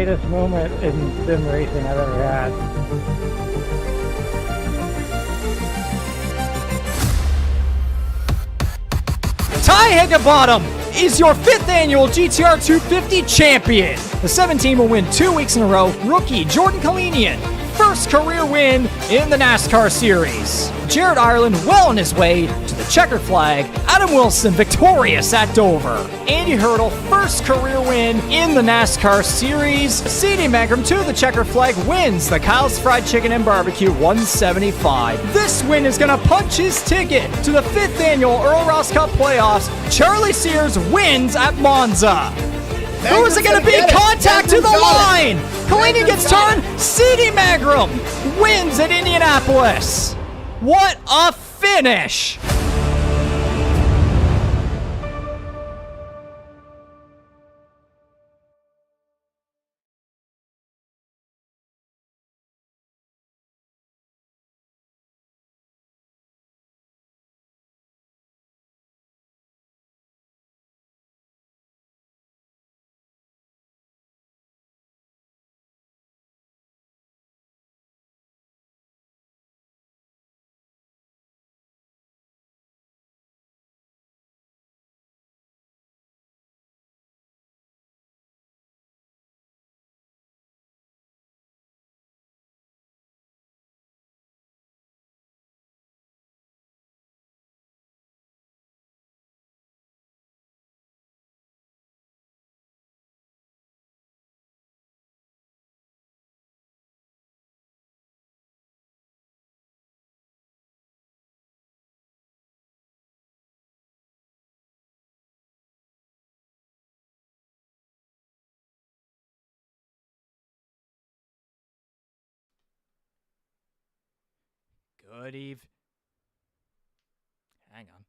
greatest moment in sim racing I've ever had. Ty Higginbottom is your 5th annual GTR 250 champion. The 17 will win 2 weeks in a row. Rookie Jordan Kalinian, first career win in the NASCAR Series. Jared Ireland well on his way to the checkered flag. Adam Wilson victorious at Dover. Andy Hurdle first career win in the NASCAR Series. C.D. Magram to the checkered flag wins the Kyle's Fried Chicken and Barbecue 175. This win is going to punch his ticket to the 5th annual Earl Ross Cup Playoffs. Charlie Sears wins at Monza. Who is it going to be? Contact to the line! Kalinian gets turned. C.D. Magram wins at Indianapolis. What a finish! Good eve. Hang on.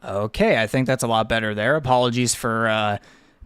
Okay, I think that's a lot better there. Apologies for a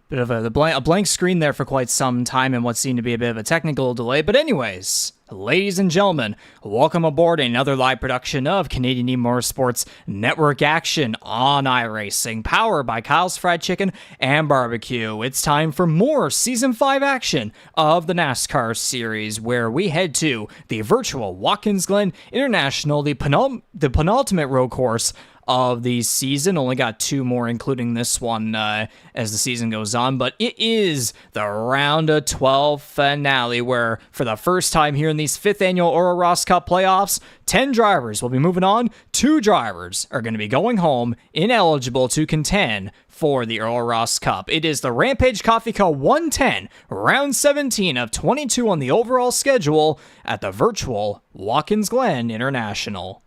bit of a blank screen there for quite some time and what seemed to be a bit of a technical delay. But anyways, ladies and gentlemen, welcome aboard another live production of Canadian eMotorsports Network Action on iRacing, powered by Kyle's Fried Chicken and Barbecue. It's time for more Season 5 action of the NASCAR Series, where we head to the virtual Watkins Glen International, the penultimate road course of the season. Only got 2 more, including this one as the season goes on, but it is the round of 12 finale, where for the first time here in these 5th annual Earl Ross Cup Playoffs, 10 drivers will be moving on. 2 drivers are going to be going home, ineligible to contend for the Earl Ross Cup. It is the Rampage Coffee Co 110, round 17 of 22 on the overall schedule at the virtual Watkins Glen International.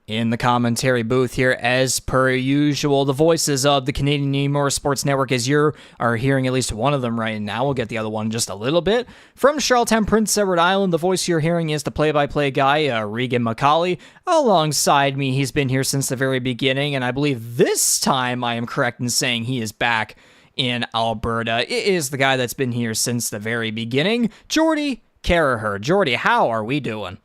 In the commentary booth here, as per usual, the voices of the Canadian eMotorsports Network, as you are hearing at least one of them right now. We'll get the other one in just a little bit. From Charlottetown, Prince Edward Island, the voice you're hearing is the play-by-play guy, Regan McCauley. Alongside me, he's been here since the very beginning, and I believe this time I am correct in saying he is back in Alberta. It is the guy that's been here since the very beginning, Jordy Caraher. Jordy, how are we doing?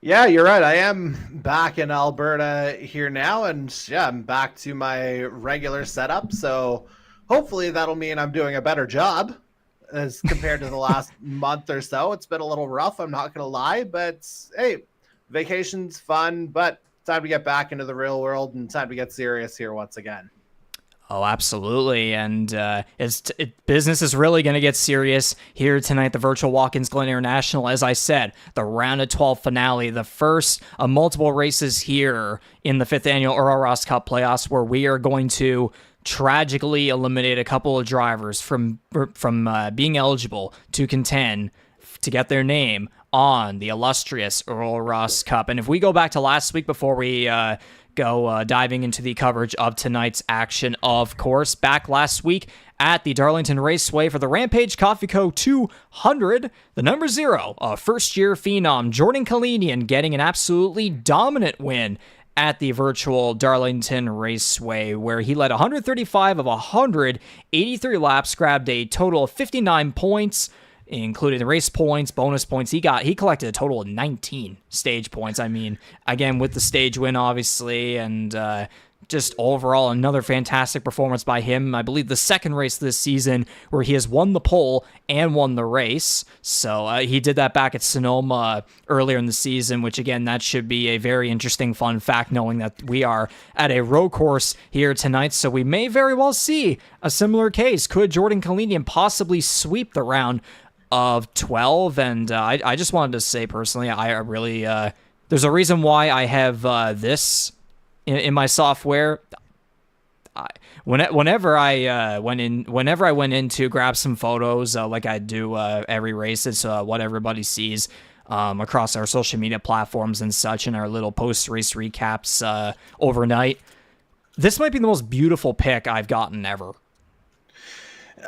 Yeah, you're right. I am back in Alberta here now, and yeah, I'm back to my regular setup. So hopefully that'll mean I'm doing a better job as compared to the last month or so. It's been a little rough, I'm not going to lie, but hey, vacation's fun, but time to get back into the real world and time to get serious here once again. Oh, absolutely, and business is really going to get serious here tonight, the virtual Watkins Glen International. As I said, the round of 12 finale, the first of multiple races here in the 5th annual Earl Ross Cup Playoffs, where we are going to tragically eliminate a couple of drivers from being eligible to contend to get their name on the illustrious Earl Ross Cup. And if we go back to last week before we go diving into the coverage of tonight's action, of course, back last week at the Darlington Raceway for the Rampage Coffee Co 200, the number 0, first-year phenom Jordan Kalinian getting an absolutely dominant win at the virtual Darlington Raceway, where he led 135 of 183 laps, grabbed a total of 59 points, including the race points, bonus points. He collected a total of 19 stage points. I mean, again, with the stage win, obviously, and just overall another fantastic performance by him. I believe the second race this season where he has won the pole and won the race. So he did that back at Sonoma earlier in the season, which again, that should be a very interesting fun fact, knowing that we are at a road course here tonight. So we may very well see a similar case. Could Jordan Kalinian possibly sweep the round of 12? And I just wanted to say personally, I really, there's a reason why I have this in my software. Whenever I went in to grab some photos, like I do every race, it's what everybody sees across our social media platforms and such, and our little post-race recaps overnight. This might be the most beautiful pick I've gotten ever.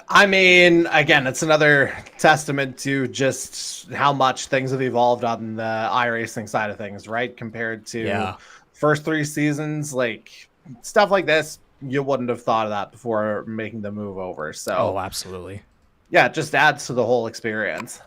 I mean, again, it's another testament to just how much things have evolved on the iRacing side of things, right? Compared to first 3 seasons, like stuff like this, you wouldn't have thought of that before making the move over. So, absolutely. Yeah, it just adds to the whole experience.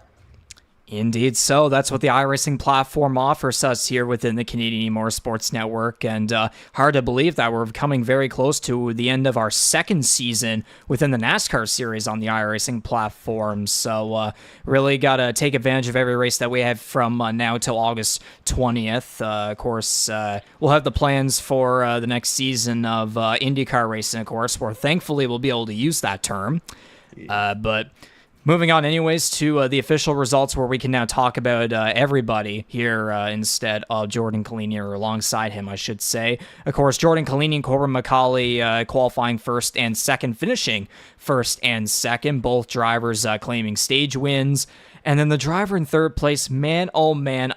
Indeed so. That's what the iRacing platform offers us here within the Canadian E-Motorsports Network, and hard to believe that we're coming very close to the end of our second season within the NASCAR Series on the iRacing platform. So really got to take advantage of every race that we have from now till August 20th. Of course, we'll have the plans for the next season of IndyCar racing, of course, where thankfully we'll be able to use that term. But moving on anyways to the official results, where we can now talk about everybody here instead of Jordan Kalinian, or alongside him, I should say. Of course, Jordan Kalinian, Corbin McCauley qualifying first and second, finishing first and second, both drivers claiming stage wins. And then the driver in third place, man, oh man,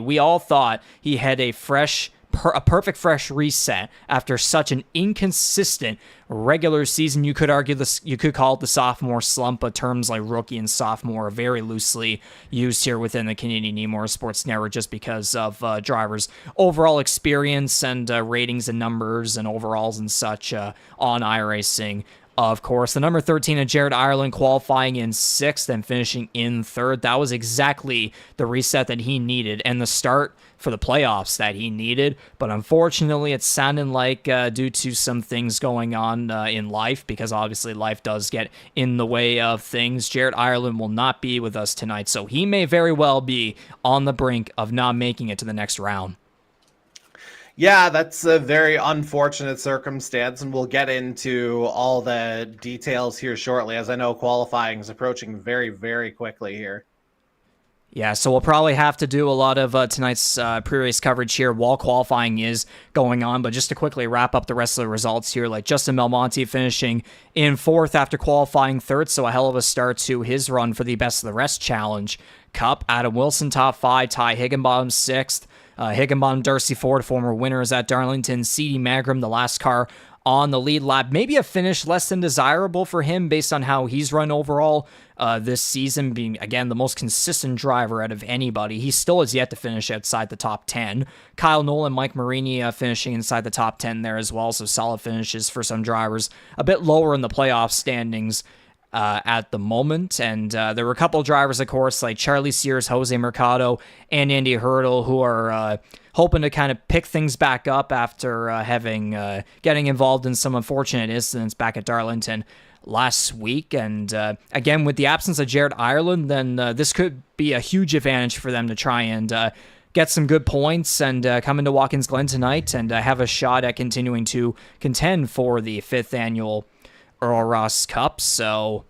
we all thought he had a perfect fresh reset after such an inconsistent regular season. You could argue this, you could call it the sophomore slump, but terms like rookie and sophomore are very loosely used here within the Canadian E-Motorsports Network, just because of drivers' overall experience and ratings and numbers and overalls and such on iRacing. Of course, the number 13 of Jared Ireland qualifying in 6th and finishing in 3rd. That was exactly the reset that he needed and the start for the playoffs that he needed. But unfortunately, it's sounding like due to some things going on in life, because obviously life does get in the way of things, Jared Ireland will not be with us tonight. So he may very well be on the brink of not making it to the next round. Yeah, that's a very unfortunate circumstance, and we'll get into all the details here shortly, as I know qualifying is approaching very, very quickly here. Yeah, so we'll probably have to do a lot of tonight's pre-race coverage here while qualifying is going on. But just to quickly wrap up the rest of the results here, like Justin Belmonte finishing in 4th after qualifying 3rd, so a hell of a start to his run for the Best of the Rest Challenge Cup. Adam Wilson top 5, Ty Higginbottom 6th. Higginbottom, Darcy Ford, former winners at Darlington. C.D. Magram, the last car on the lead lap. Maybe a finish less than desirable for him based on how he's run overall this season, being, again, the most consistent driver out of anybody. He still has yet to finish outside the top 10. Kyle Nolan, Mike Marini finishing inside the top 10 there as well, so solid finishes for some drivers. A bit lower in the playoff standings at the moment, and there were a couple drivers, of course, like Charlie Sears, Jose Mercado, and Andy Hurdle, who are hoping to kind of pick things back up after getting involved in some unfortunate incidents back at Darlington last week. And again, with the absence of Jared Ireland, then this could be a huge advantage for them to try and get some good points and come into Watkins Glen tonight and have a shot at continuing to contend for the 5th annual Earl Ross Cup. So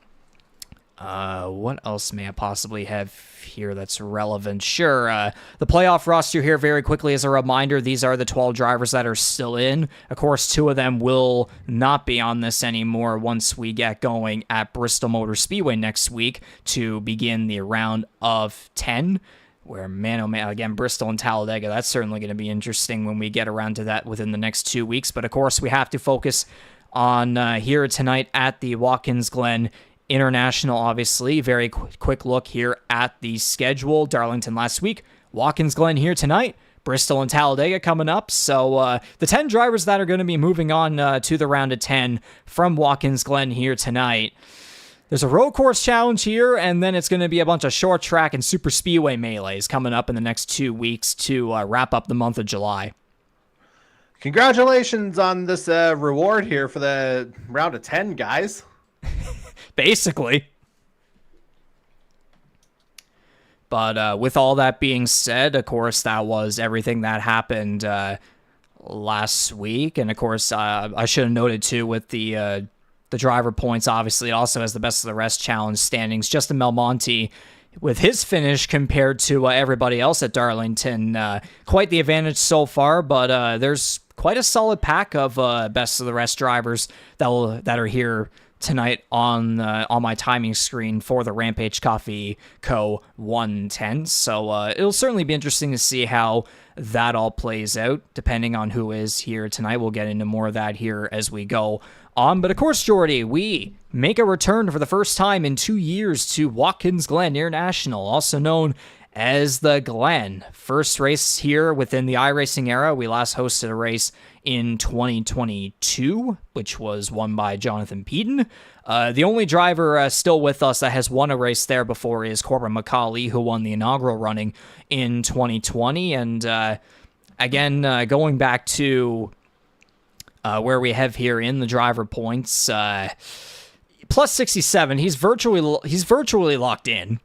What else may I possibly have here that's relevant? Sure. The playoff roster here, very quickly as a reminder, these are the 12 drivers that are still in. Of course, 2 of them will not be on this anymore once we get going at Bristol Motor Speedway next week to begin the round of 10. Where, man, oh man, again, Bristol and Talladega, that's certainly going to be interesting when we get around to that within the next 2 weeks. But of course, we have to focus on here tonight at the Watkins Glen International, obviously. Very quick look here at the schedule. Darlington last week, Watkins Glen here tonight, Bristol and Talladega coming up. So the 10 drivers that are going to be moving on to the round of 10 from Watkins Glen here tonight. There's a road course challenge here, and then it's going to be a bunch of short track and super speedway melees coming up in the next 2 weeks to wrap up the month of July. Congratulations on this reward here for the round of 10, guys. Basically. But with all that being said, of course, that was everything that happened last week. And of course, I should have noted too with the driver points, obviously, it also has the best of the rest challenge standings. Justin Belmonte, with his finish compared to everybody else at Darlington, quite the advantage so far, but there's quite a solid pack of best of the rest drivers that are here tonight on my timing screen for the Rampage Coffee Co. 110. So it'll certainly be interesting to see how that all plays out, depending on who is here tonight. We'll get into more of that here as we go on. But of course, Jordy, we make a return for the first time in 2 years to Watkins Glen International, also known as the Glen. First race here within the iRacing era. We last hosted a race in 2022, which was won by Jonathan Peden. The only driver still with us that has won a race there before is Corbin McCauley, who won the inaugural running in 2020. And again, going back to where we have here in the driver points, plus 67. He's virtually locked in.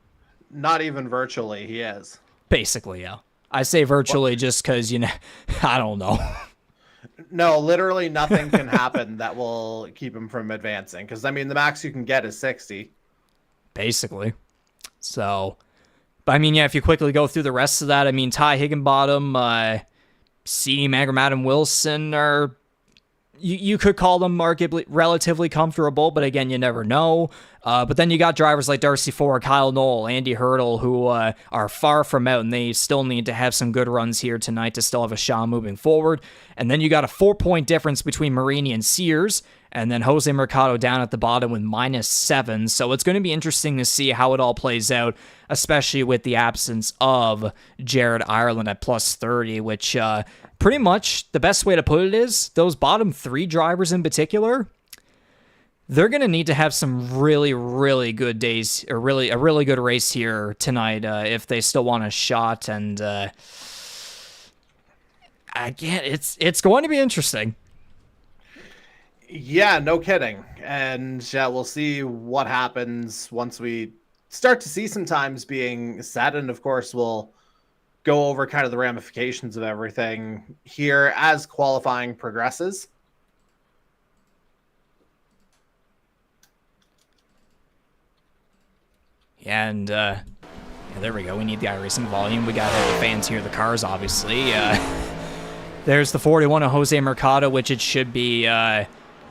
Not even virtually, he is. Basically, yeah. I say virtually just because, I don't know. No, literally nothing can happen that will keep him from advancing. Because, the max you can get is 60. Basically. So, but if you quickly go through the rest of that, Ty Higginbottom, C.D. Mangrum, Adam Wilson are... You could call them arguably relatively comfortable, but again, you never know. But then you got drivers like Darcy Ford, Kyle Knoll, Andy Hurdle, who are far from out, and they still need to have some good runs here tonight to still have a shot moving forward. And then you got a 4-point difference between Marini and Sears, and then Jose Mercado down at the bottom with -7. So it's going to be interesting to see how it all plays out, especially with the absence of Jared Ireland at +30, which pretty much the best way to put it is those bottom 3 drivers in particular, they're going to need to have some really, really good days, or a really good race here tonight if they still want a shot. And again, it's going to be interesting. Yeah, no kidding. And yeah, we'll see what happens once we start to see some times being set. And of course, we'll go over kind of the ramifications of everything here as qualifying progresses. Yeah, and yeah, there we go. We need the iRacing volume. We got to have the fans hear the cars, obviously. There's the 41 of Jose Mercado, which it should be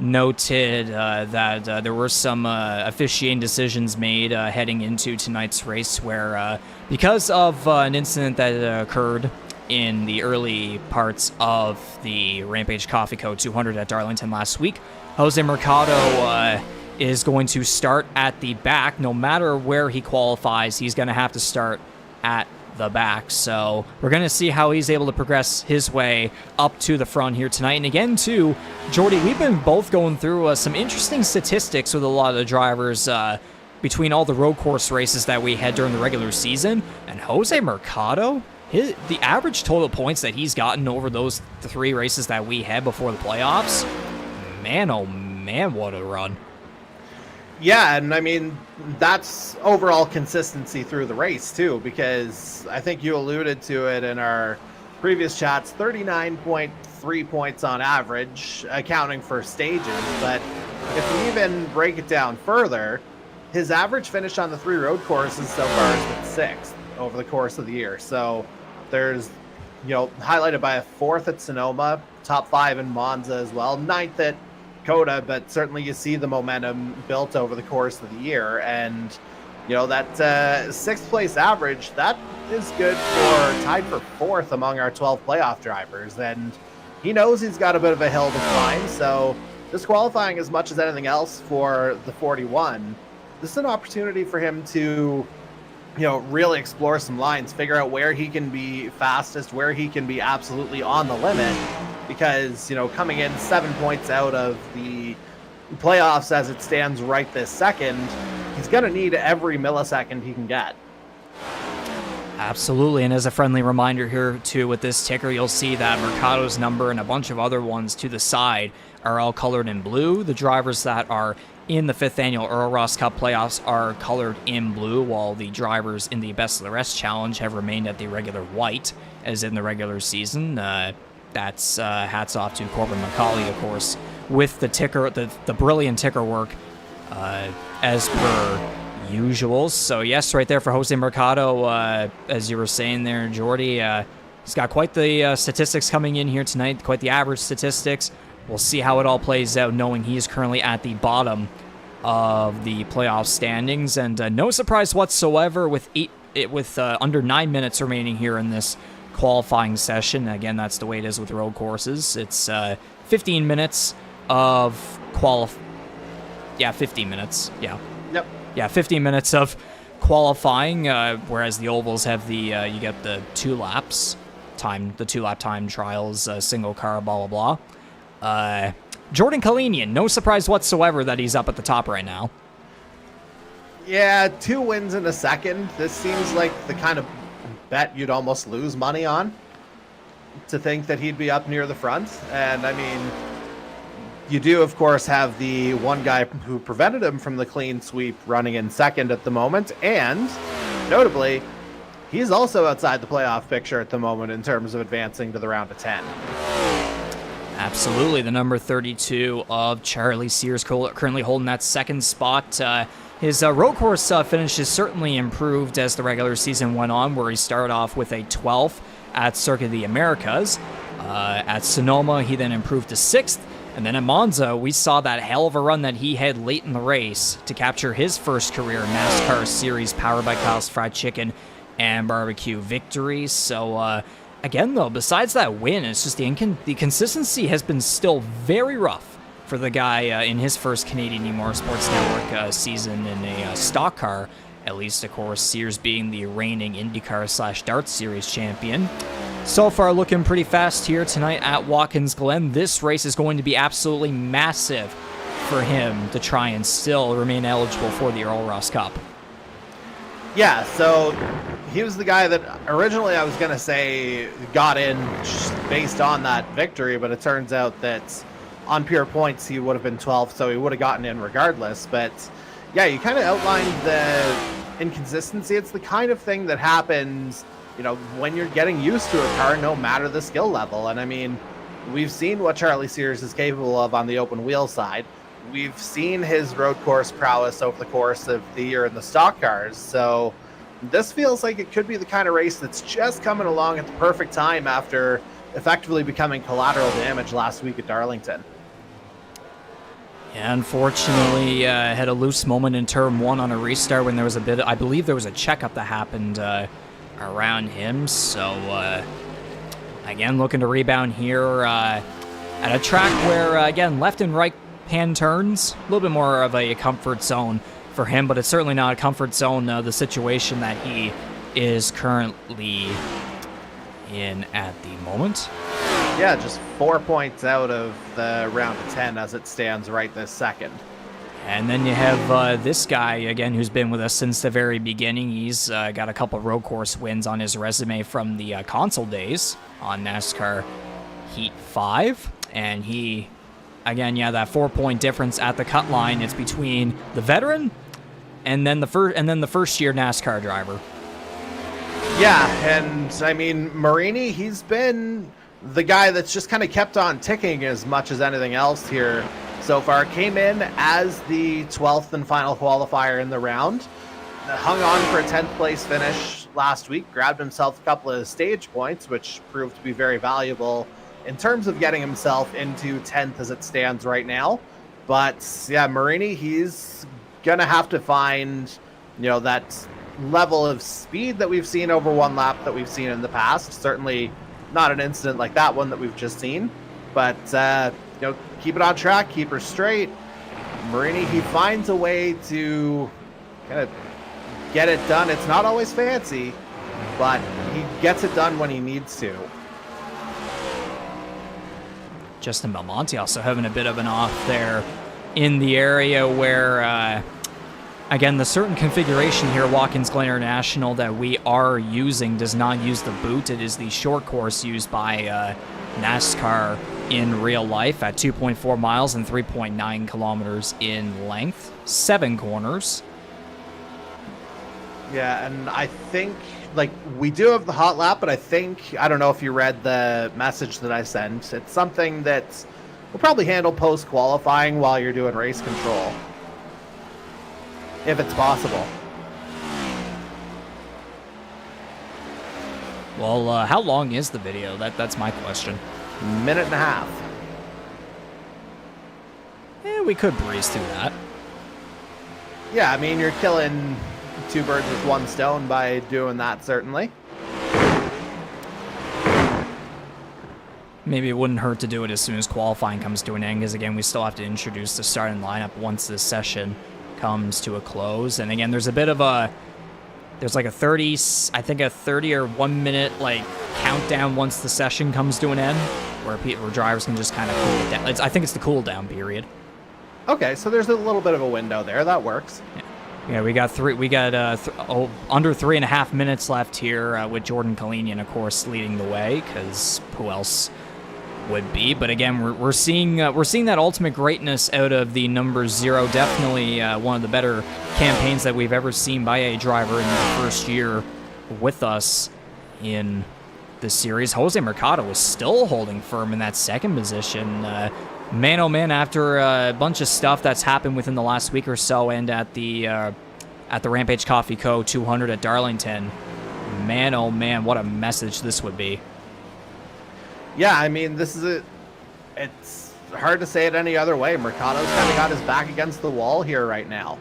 noted that there were some officiating decisions made heading into tonight's race where because of an incident that occurred in the early parts of the Rampage Coffee Co. 200 at Darlington last week, Jose Mercado is going to start at the back. No matter where he qualifies, he's going to have to start at the back. So we're going to see how he's able to progress his way up to the front here tonight. And again, too, Jordy, we've been both going through some interesting statistics with a lot of the drivers between all the road course races that we had during the regular season. And Jose Mercado, the average total points that he's gotten over those 3 races that we had before the playoffs, man, oh man, what a run. Yeah, and that's overall consistency through the race too, because I think you alluded to it in our previous chats, 39.3 points on average, accounting for stages. But if we even break it down further, his average finish on the 3 road courses so far has been 6th over the course of the year. So there's, highlighted by a 4th at Sonoma, top 5 in Monza as well, 9th at Coda, but certainly you see the momentum built over the course of the year. And, that 6th place average, that is good for tied for 4th among our 12 playoff drivers. And he knows he's got a bit of a hill to climb. So this qualifying, as much as anything else for the 41, this is an opportunity for him to, really explore some lines, figure out where he can be fastest, where he can be absolutely on the limit. Because, coming in 7 points out of the playoffs as it stands right this second, he's going to need every millisecond he can get. Absolutely, and as a friendly reminder here, too, with this ticker, you'll see that Mercado's number and a bunch of other ones to the side are all colored in blue. The drivers that are in the 5th annual Earl Ross Cup Playoffs are colored in blue, while the drivers in the Best of the Rest Challenge have remained at the regular white, as in the regular season. That's hats off to Corbin McCauley, of course, with the ticker, the brilliant ticker work, as per usual. So yes, right there for Jose Mercado, as you were saying there, Jordy. He's got quite the statistics coming in here tonight, quite the average statistics. We'll see how it all plays out, knowing he is currently at the bottom of the playoff standings, and no surprise whatsoever with under 9 minutes remaining here in this qualifying session. Again, that's the way it is with road courses. It's 15 minutes of 15 minutes. Yeah. Yep. Yeah, 15 minutes of qualifying, whereas the ovals have you get the 2 laps time, the 2-lap time trials, single car, blah, blah, blah. Jordan Kalinian, no surprise whatsoever that he's up at the top right now. Yeah, 2 wins in a second. This seems like the kind of bet you'd almost lose money on, to think that he'd be up near the front. And I mean, you do, of course, have the one guy who prevented him from the clean sweep running in second at the moment. And notably, he's also outside the playoff picture at the moment in terms of advancing to the round of 10. Absolutely. The number 32 of Charlie Sears currently holding that second spot. His road course finish has certainly improved as the regular season went on, where he started off with a 12th at Circuit of the Americas. At Sonoma, he then improved to 6th. And then at Monza, we saw that hell of a run that he had late in the race to capture his first career NASCAR Series Powered by Kyle's Fried Chicken and Barbecue victory. So, again, though, besides that win, it's just the consistency has been still very rough for the guy in his first Canadian E-Motorsports Network season in a stock car. At least, of course, Sears being the reigning IndyCar/Darts Series champion. So far, looking pretty fast here tonight at Watkins Glen. This race is going to be absolutely massive for him to try and still remain eligible for the Earl Ross Cup. Yeah, so he was the guy that originally I was going to say got in just based on that victory, but it turns out that on pure points he would have been 12th, so he would have gotten in regardless. But yeah, you kind of outlined the inconsistency. It's the kind of thing that happens, when you're getting used to a car, no matter the skill level. And I mean, we've seen what Charlie Sears is capable of on the open wheel side. We've seen his road course prowess over the course of the year in the stock cars. So this feels like it could be the kind of race that's just coming along at the perfect time after effectively becoming collateral damage last week at Darlington. Yeah, unfortunately, had a loose moment in turn 1 on a restart when there was I believe there was a checkup that happened around him. So, again, looking to rebound here at a track where, again, left and right hand turns, a little bit more of a comfort zone for him, but it's certainly not a comfort zone, the situation that he is currently in at the moment. Yeah, just 4 points out of the round of 10 as it stands right this second. And then you have this guy, again, who's been with us since the very beginning. He's got a couple road course wins on his resume from the console days on NASCAR Heat 5. And he, again, that 4-point difference at the cut line. It's between the veteran and then the first-year NASCAR driver. Yeah, and I mean, Marini, he's been the guy that's just kind of kept on ticking as much as anything else here so far. Came in as the 12th and final qualifier in the round. Hung on for a 10th place finish last week. Grabbed himself a couple of stage points, which proved to be very valuable in terms of getting himself into 10th as it stands right now. But yeah, Marini, he's going to have to find, that level of speed that we've seen over one lap that we've seen in the past. Certainly not an incident like that one that we've just seen, but keep it on track, keep her straight. Marini, he finds a way to kind of get it done. It's not always fancy, but he gets it done when he needs to. Justin Belmonte also having a bit of an off there in the area where, again, the certain configuration here, Watkins Glen International, that we are using does not use the boot. It is the short course used by NASCAR in real life at 2.4 miles and 3.9 kilometers in length, 7 corners. Yeah, and I think, we do have the hot lap, but I don't know if you read the message that I sent. It's something that we'll probably handle post-qualifying while you're doing race control, if it's possible. Well, how long is the video? That's my question. Minute and a half. We could breeze through that. Yeah, I mean, you're killing 2 birds with 1 stone by doing that, certainly. Maybe it wouldn't hurt to do it as soon as qualifying comes to an end, because again, we still have to introduce the starting lineup once this session comes to a close. And again, there's a bit of there's like a 30 or 1 minute countdown once the session comes to an end, where drivers can just kind of cool down. I think it's the cool down period. Okay, so there's a little bit of a window there. That works. Yeah, we got under 3.5 minutes left here with Jordan Kalinian, of course, leading the way, because who else would be? But again, we're seeing that ultimate greatness out of the number 0. Definitely one of the better campaigns that we've ever seen by a driver in the first year with us in this series. Jose Mercado is still holding firm in that second position. Man, oh man, after a bunch of stuff that's happened within the last week or so, and at the Rampage Coffee Co. 200 at Darlington, man, oh man, what a message this would be. Yeah, I mean, it's hard to say it any other way. Mercado's kind of got his back against the wall here right now.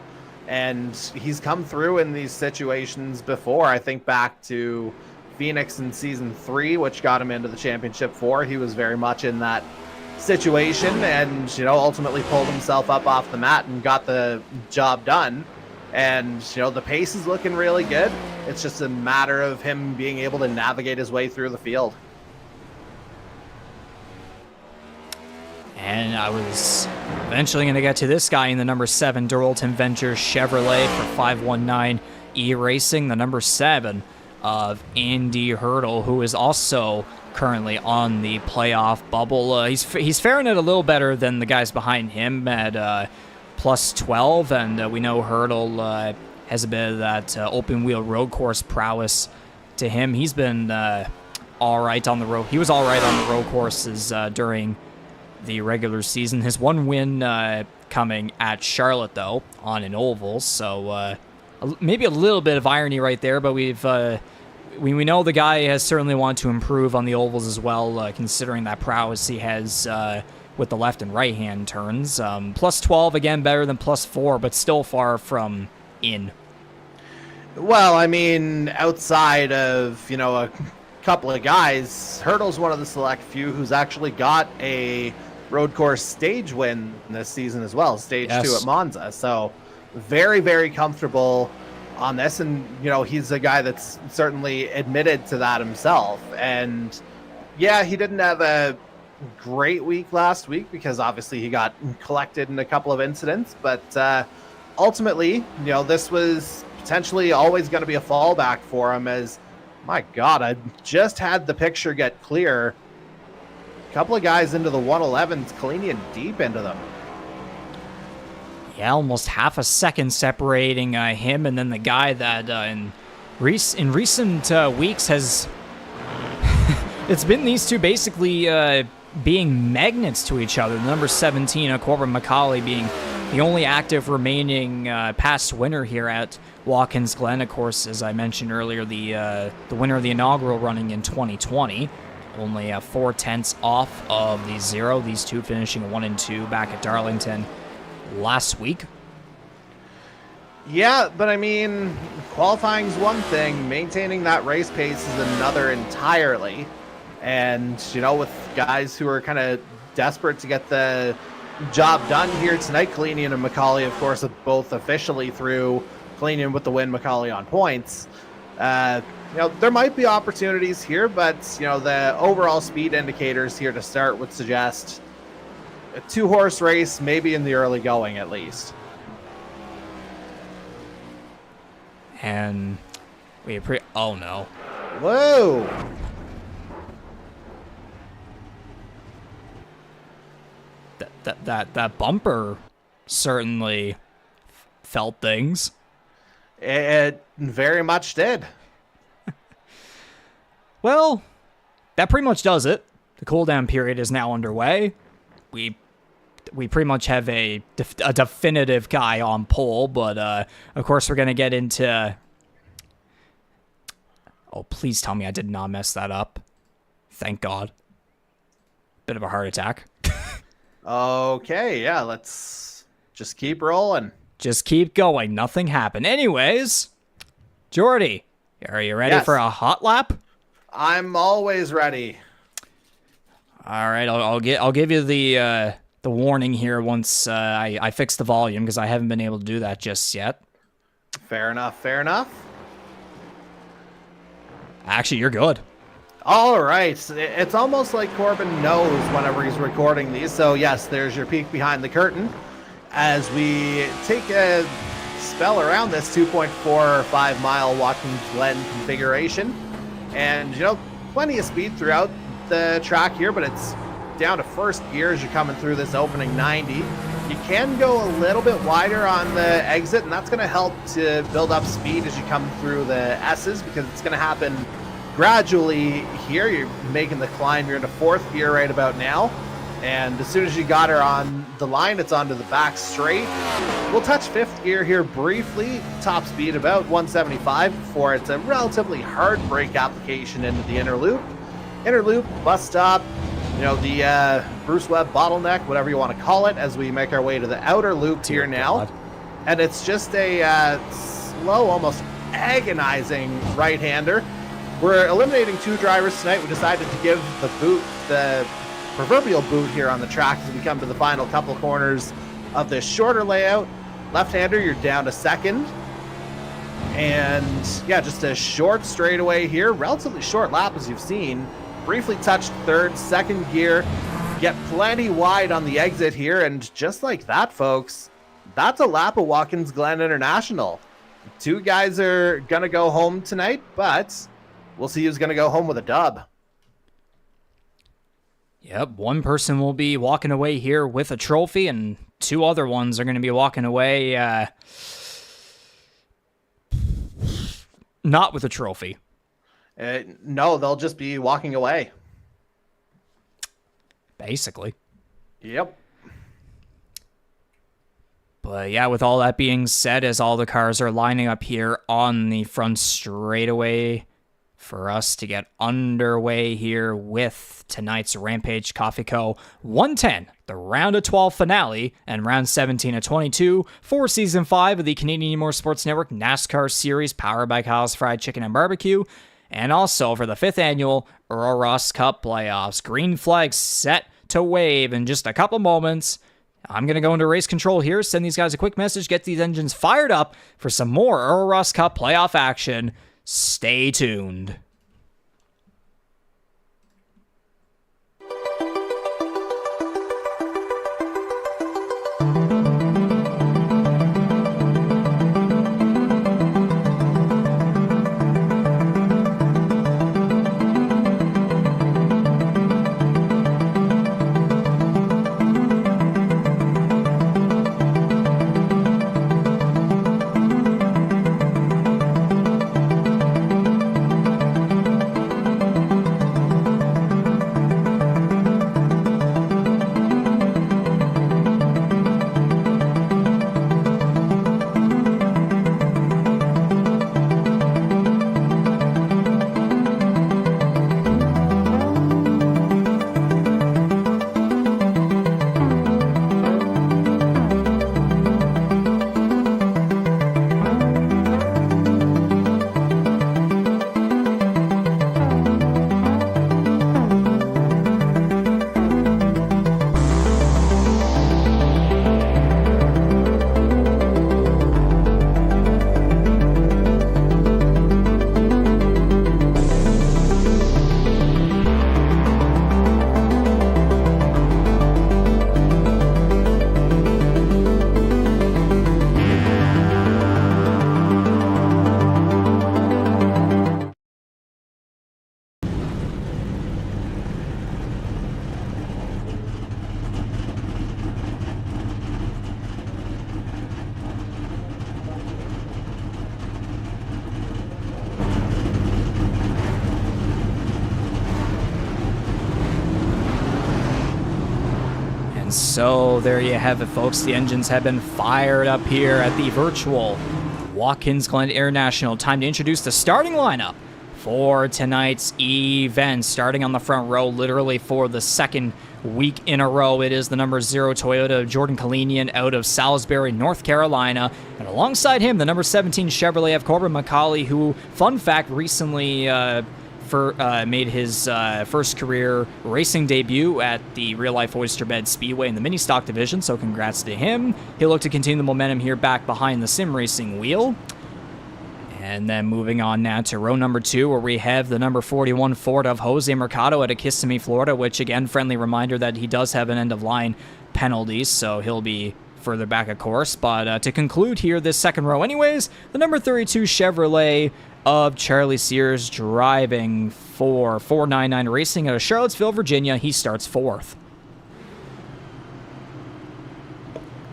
And he's come through in these situations before. I think back to Phoenix in Season 3, which got him into the Championship 4. He was very much in that situation and, ultimately pulled himself up off the mat and got the job done. And, the pace is looking really good. It's just a matter of him being able to navigate his way through the field. And I was eventually going to get to this guy in the number 7 Duralton Ventures Chevrolet for 519 E-Racing, the number 7 of Andy Hurdle, who is also currently on the playoff bubble. He's faring it a little better than the guys behind him at plus 12, and we know Hurdle has a bit of that open wheel road course prowess to him. He's been all right on the road. He was all right on the road courses during the regular season. His one win coming at Charlotte, though, on an oval, so maybe a little bit of irony right there, but we know the guy has certainly wanted to improve on the ovals as well, considering that prowess he has with the left and right hand turns. Plus 12, again, better than plus 4, but still far from in. Well, I mean, outside of, a couple of guys, Hurdle's one of the select few who's actually got a road course stage win this season as well, stage 2 at Monza. So very, very comfortable on this, and he's a guy that's certainly admitted to that himself. And yeah, he didn't have a great week last week because obviously he got collected in a couple of incidents, but ultimately, this was potentially always going to be a fallback for him. As my God, I just had the picture get clear. A couple of guys into the 111s, Kalinian deep into them. Yeah, almost half a second separating him and then the guy that in recent weeks has... it's been these two basically being magnets to each other. The number 17, Corbin McCauley, being the only active remaining past winner here at Watkins Glen. Of course, as I mentioned earlier, the winner of the inaugural running in 2020. Only 4/10 off of the 0. These two finishing 1 and 2 back at Darlington last week. Yeah, but I mean, qualifying's one thing. Maintaining that race pace is another entirely. And, you know, with guys who are kind of desperate to get the job done here tonight, Kalinian and McCauley, of course, both officially through. Kalinian with the win, McCauley on points. You know, there might be opportunities here, but, you know, the overall speed indicators here to start would suggest a 2-horse race, maybe in the early going at least. And oh no. Whoa. That bumper certainly felt things. It very much did. Well, that pretty much does it. The cooldown period is now underway. We pretty much have a definitive guy on pole, but of course we're going to get into... Oh, please tell me I did not mess that up. Thank God. Bit of a heart attack. Okay, yeah, let's just keep rolling. Just keep going. Nothing happened. Anyways, Jordy, are you ready for a hot lap? I'm always ready. All right, I'll give you the warning here once I fix the volume, because I haven't been able to do that just yet. Fair enough, fair enough. Actually, you're good. All right. It's almost like Corbin knows whenever he's recording these. So, yes, there's your peek behind the curtain as we take a spell around this 2.45 mile Watkins Glen configuration. And, you know, plenty of speed throughout the track here, but it's down to first gear as you're coming through this opening 90. You can go a little bit wider on the exit, and that's going to help to build up speed as you come through the S's, because it's going to happen gradually here. You're making the climb. You're into fourth gear right about now. And as soon as you got her on the line, it's onto the back straight. We'll touch fifth gear here briefly. Top speed about 175 before it's a relatively hard brake application into the inner loop. Inner loop, bus stop, you know, the Bruce Webb bottleneck, whatever you want to call it, as we make our way to the outer loop here now. And it's just a slow, almost agonizing right-hander. We're eliminating 2 drivers tonight. We decided to give the boot, the proverbial boot here on the track as we come to the final couple corners of this shorter layout. Left-hander, you're down to second. And yeah, just a short straightaway here. Relatively short lap, as you've seen. Briefly touched third, second gear. Get plenty wide on the exit here. And just like that, folks, that's a lap of Watkins Glen International. 2 guys are going to go home tonight, but we'll see who's going to go home with a dub. Yep, one person will be walking away here with a trophy, and 2 other ones are going to be walking away not with a trophy. No, they'll just be walking away. Basically. Yep. But yeah, with all that being said, as all the cars are lining up here on the front straightaway for us to get underway here with tonight's Rampage Coffee Co. 110, the round of 12 finale, and round 17 of 22 for season 5 of the Canadian eMotorsports Network NASCAR Series, powered by Kyle's Fried Chicken and Barbecue, and also for the 5th annual Earl Ross Cup Playoffs. Green flag set to wave in just a couple moments. I'm going to go into race control here, send these guys a quick message, get these engines fired up for some more Earl Ross Cup playoff action. Stay tuned. So there you have it, folks. The engines have been fired up here at the virtual Watkins Glen International. Time to introduce the starting lineup for tonight's event. Starting on the front row, literally for the second week in a row, it is the number 0 Toyota Jordan Kalinian out of Salisbury, North Carolina. And alongside him, the number 17 Chevrolet of Corbin McCauley, who, fun fact, recently made his first career racing debut at the Real Life Oyster Bed Speedway in the mini stock division, so congrats to him. He'll look to continue the momentum here back behind the sim racing wheel. And then moving on now to row number 2, where we have the number 41 Ford of Jose Mercado out of Kissimmee, Florida, which, again, friendly reminder that he does have an end-of-line penalty, so he'll be further back, of course. But to conclude here, this second row anyways, the number 32 Chevrolet of Charlie Sears, driving for 499 Racing out of Charlottesville, Virginia. He starts 4th.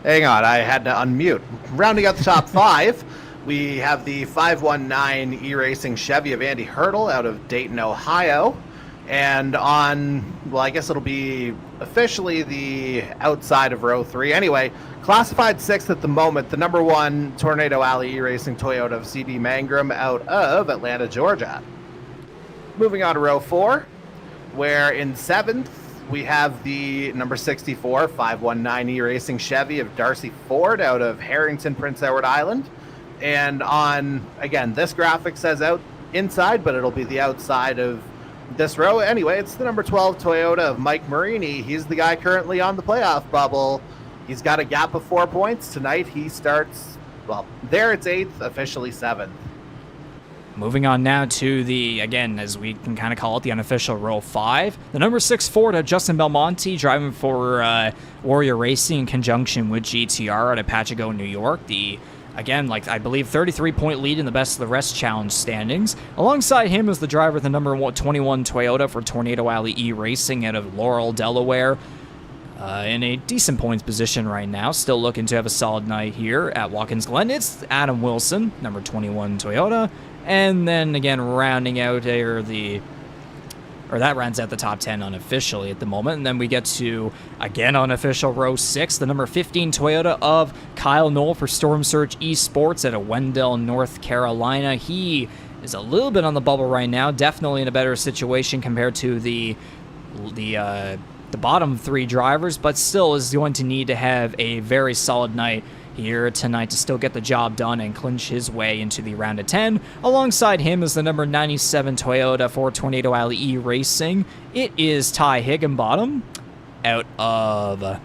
Hang on, I had to unmute. Rounding out the top 5, we have the 519 E-Racing Chevy of Andy Hurdle out of Dayton, Ohio. And on, well, I guess it'll be officially the outside of row 3. Anyway, classified 6th at the moment, the number 1 Tornado Alley E-Racing Toyota of CD Mangrum out of Atlanta, Georgia. Moving on to row 4, where in 7th, we have the number 64 519 E-Racing Chevy of Darcy Ford out of Harrington, Prince Edward Island. And on, again, this graphic says out inside, but it'll be the outside of this row. Anyway, it's the number 12 Toyota of Mike Marini. He's the guy currently on the playoff bubble. He's got a gap of 4 points. Tonight he starts, well, there it's 8th, officially 7th. Moving on now to the, again, as we can kind of call it, the unofficial row 5. The number 6 Ford of Justin Belmonte, driving for Warrior Racing in conjunction with GTR out of Pachico, New York. The, again, like I believe 33-point lead in the Best of the Rest Challenge standings. Alongside him is the driver of the number 21 Toyota for Tornado Alley E-Racing out of Laurel, Delaware. In a decent points position right now. Still looking to have a solid night here at Watkins Glen. It's Adam Wilson, number 21 Toyota. And then again, rounding out here that rounds out the top 10 unofficially at the moment. And then we get to, again, unofficial row 6, the number 15 Toyota of Kyle Knoll for Storm Surge eSports out of Wendell, North Carolina. He is a little bit on the bubble right now, definitely in a better situation compared to the bottom 3 drivers, but still is going to need to have a very solid night here tonight to still get the job done and clinch his way into the round of 10. Alongside him is the number 97 Toyota for Tornado Alley E-Racing. It is Ty Higginbottom out of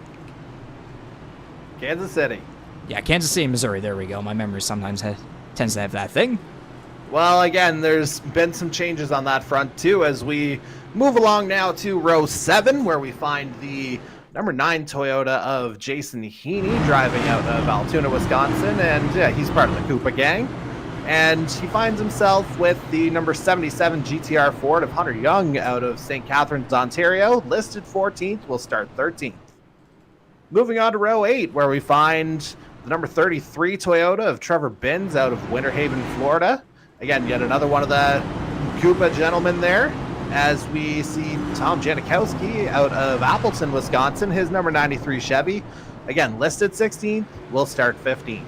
Kansas City. Yeah, Kansas City, Missouri. There we go. My memory sometimes tends to have that thing. Well, again, there's been some changes on that front, too, as we move along now to row 7, where we find the number 9 Toyota of Jason Heaney, driving out of Altoona, Wisconsin, and yeah, he's part of the Koopa gang. And he finds himself with the number 77 GTR Ford of Hunter Young out of St. Catharines, Ontario, listed 14th, will start 13th. Moving on to row 8, where we find the number 33 Toyota of Trevor Binns out of Winter Haven, Florida. Again, yet another one of the Koopa gentlemen there, as we see Tom Janikowski out of Appleton, Wisconsin, his number 93 Chevy. Again, listed 16th, will start 15th.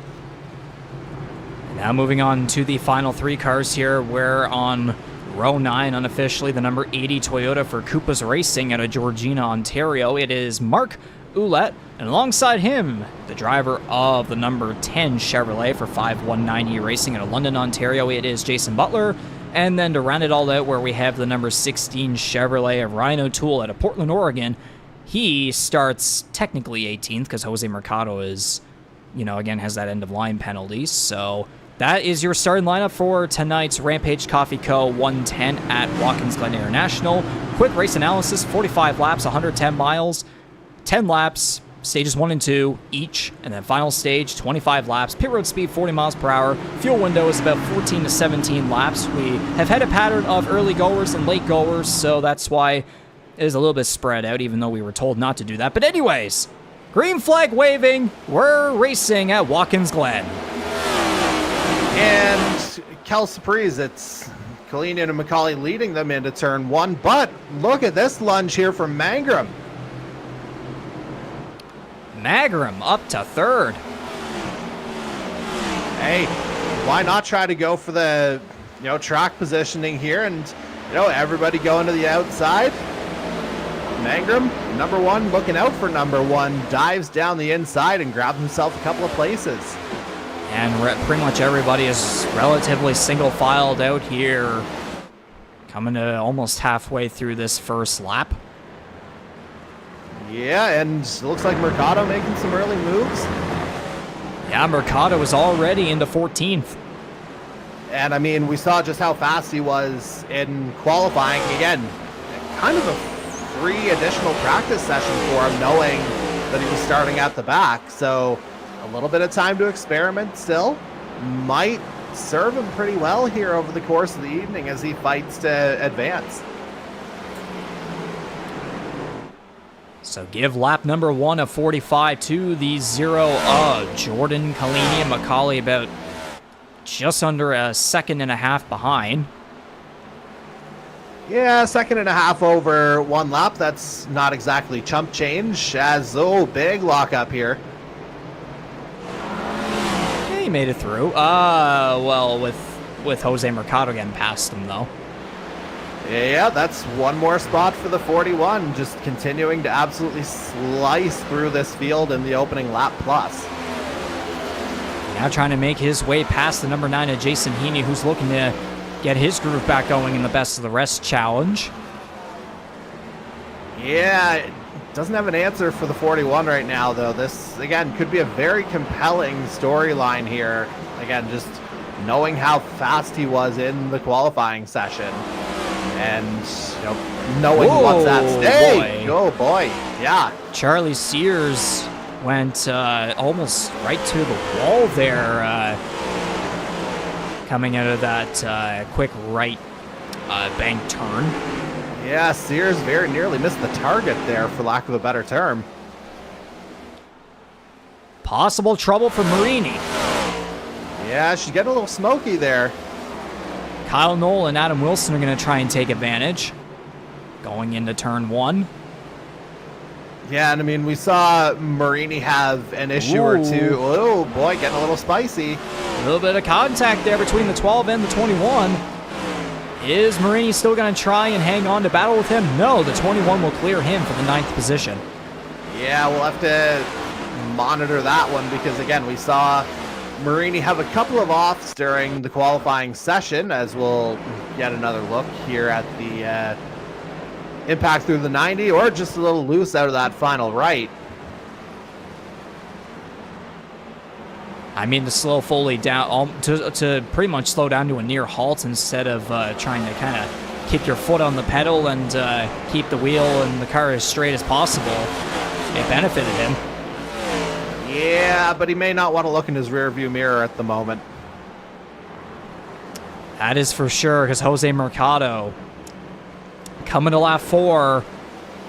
Now moving on to the final 3 cars here, we're on row 9 unofficially, the number 80 Toyota for Koopa's Racing out of Georgina, Ontario. It is Mark Ouellette, and alongside him, the driver of the number 10 Chevrolet for 519 Racing out of London, Ontario. It is Jason Butler. And then to round it all out, where we have the number 16 Chevrolet of Ryan O'Toole out of Portland, Oregon. He starts technically 18th because Jose Mercado is, again, has that end-of-line penalty. So that is your starting lineup for tonight's Rampage Coffee Co. 110 at Watkins Glen International. Quick race analysis, 45 laps, 110 miles, 10 laps, stages 1 and 2 each, and then final stage, 25 laps, pit road speed 40 miles per hour, fuel window is about 14 to 17 laps. We have had a pattern of early goers and late goers, so that's why it is a little bit spread out, even though we were told not to do that. But anyways, green flag waving, we're racing at Watkins Glen. And Cal Surprise, it's Kalinian and McCauley leading them into turn 1, but look at this lunge here from Mangrum. Magrum up to third. Hey, why not try to go for the, track positioning here and, everybody going to the outside? Magrum, number one, looking out for number one, dives down the inside and grabs himself a couple of places. And pretty much everybody is relatively single-filed out here, coming to almost halfway through this first lap. Yeah, and it looks like Mercado making some early moves. Yeah, Mercado is already into 14th. And, I mean, we saw just how fast he was in qualifying. Again, kind of a free additional practice session for him, knowing that he was starting at the back. So a little bit of time to experiment still might serve him pretty well here over the course of the evening as he fights to advance. So give lap number one of 45 to the 0 of Jordan, Kalini, and Macaulay, about just under a second and a half behind. Yeah, second and a half over one lap. That's not exactly chump change, as, big lockup here. Yeah, he made it through. Well, with Jose Mercado getting past him, though. Yeah, that's one more spot for the 41, just continuing to absolutely slice through this field in the opening lap plus. Now trying to make his way past the number 9 of Jason Heaney, who's looking to get his groove back going in the best of the rest challenge. Yeah, it doesn't have an answer for the 41 right now, though. This, again, could be a very compelling storyline here. Again, just knowing how fast he was in the qualifying session. And, knowing what's at stake. Oh, boy. Yeah. Charlie Sears went almost right to the wall there, coming out of that quick right bank turn. Yeah, Sears very nearly missed the target there, for lack of a better term. Possible trouble for Marini. Yeah, she's getting a little smoky there. Kyle Knoll and Adam Wilson are going to try and take advantage going into turn one. Yeah, and I mean, we saw Marini have an issue or two. Oh, boy, getting a little spicy. A little bit of contact there between the 12 and the 21. Is Marini still going to try and hang on to battle with him? No, the 21 will clear him for the 9th position. Yeah, we'll have to monitor that one because, again, we saw Marini have a couple of offs during the qualifying session, as we'll get another look here at the impact through the 90, or just a little loose out of that final right. I mean, to slow Foley down, to pretty much slow down to a near halt instead of trying to kind of keep your foot on the pedal and keep the wheel and the car as straight as possible. It benefited him. Yeah, but he may not want to look in his rearview mirror at the moment. That is for sure, because Jose Mercado coming to lap 4.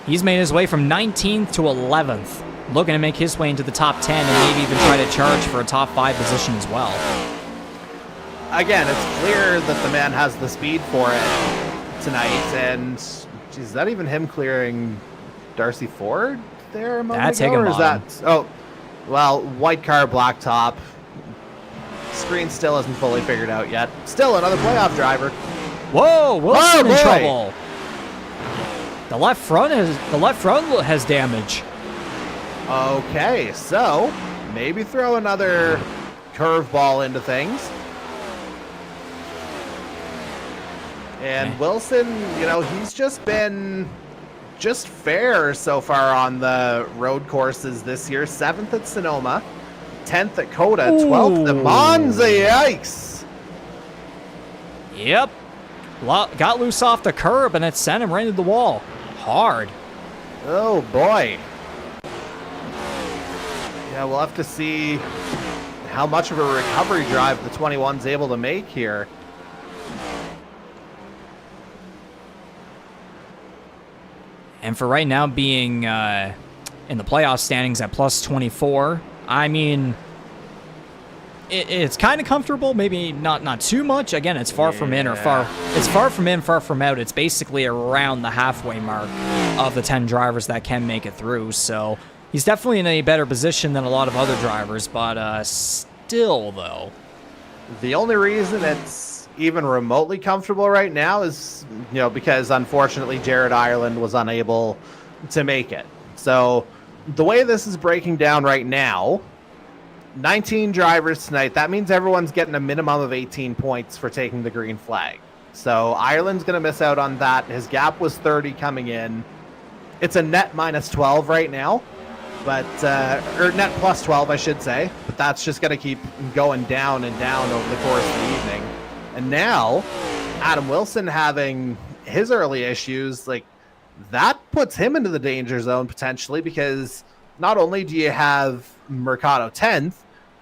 He's made his way from 19th to 11th, looking to make his way into the top 10 and maybe even try to charge for a top 5 position as well. Again, it's clear that the man has the speed for it tonight, and geez, is that even him clearing Darcy Ford there a moment ago? Or is that, well, white car, black top. Screen still isn't fully figured out yet. Still another playoff driver. Whoa, Wilson in trouble. The left front has damage. Okay, so maybe throw another curveball into things. And Wilson, he's just been fair so far on the road courses this year. 7th at Sonoma, 10th at Coda, 12th at Monza. Yikes. Yep. Got loose off the curb and it sent him right into the wall. Hard. Oh, boy. Yeah, we'll have to see how much of a recovery drive the 21's able to make here. And for right now, being in the playoff standings at plus 24, I mean, it's kind of comfortable. Maybe not too much. Again, it's far from in or far. It's far from in, far from out. It's basically around the halfway mark of the 10 drivers that can make it through. So He's definitely in a better position than a lot of other drivers, but still, though. The only reason it's even remotely comfortable right now is, because unfortunately Jared Ireland was unable to make it. So the way this is breaking down right now, 19 drivers tonight, that means everyone's getting a minimum of 18 points for taking the green flag. So Ireland's going to miss out on that. His gap was 30 coming in. It's a net minus 12 right now, but or net plus 12, I should say. But that's just going to keep going down and down over the course of the evening. And now, Adam Wilson having his early issues, like that puts him into the danger zone potentially, because not only do you have Mercado 10th,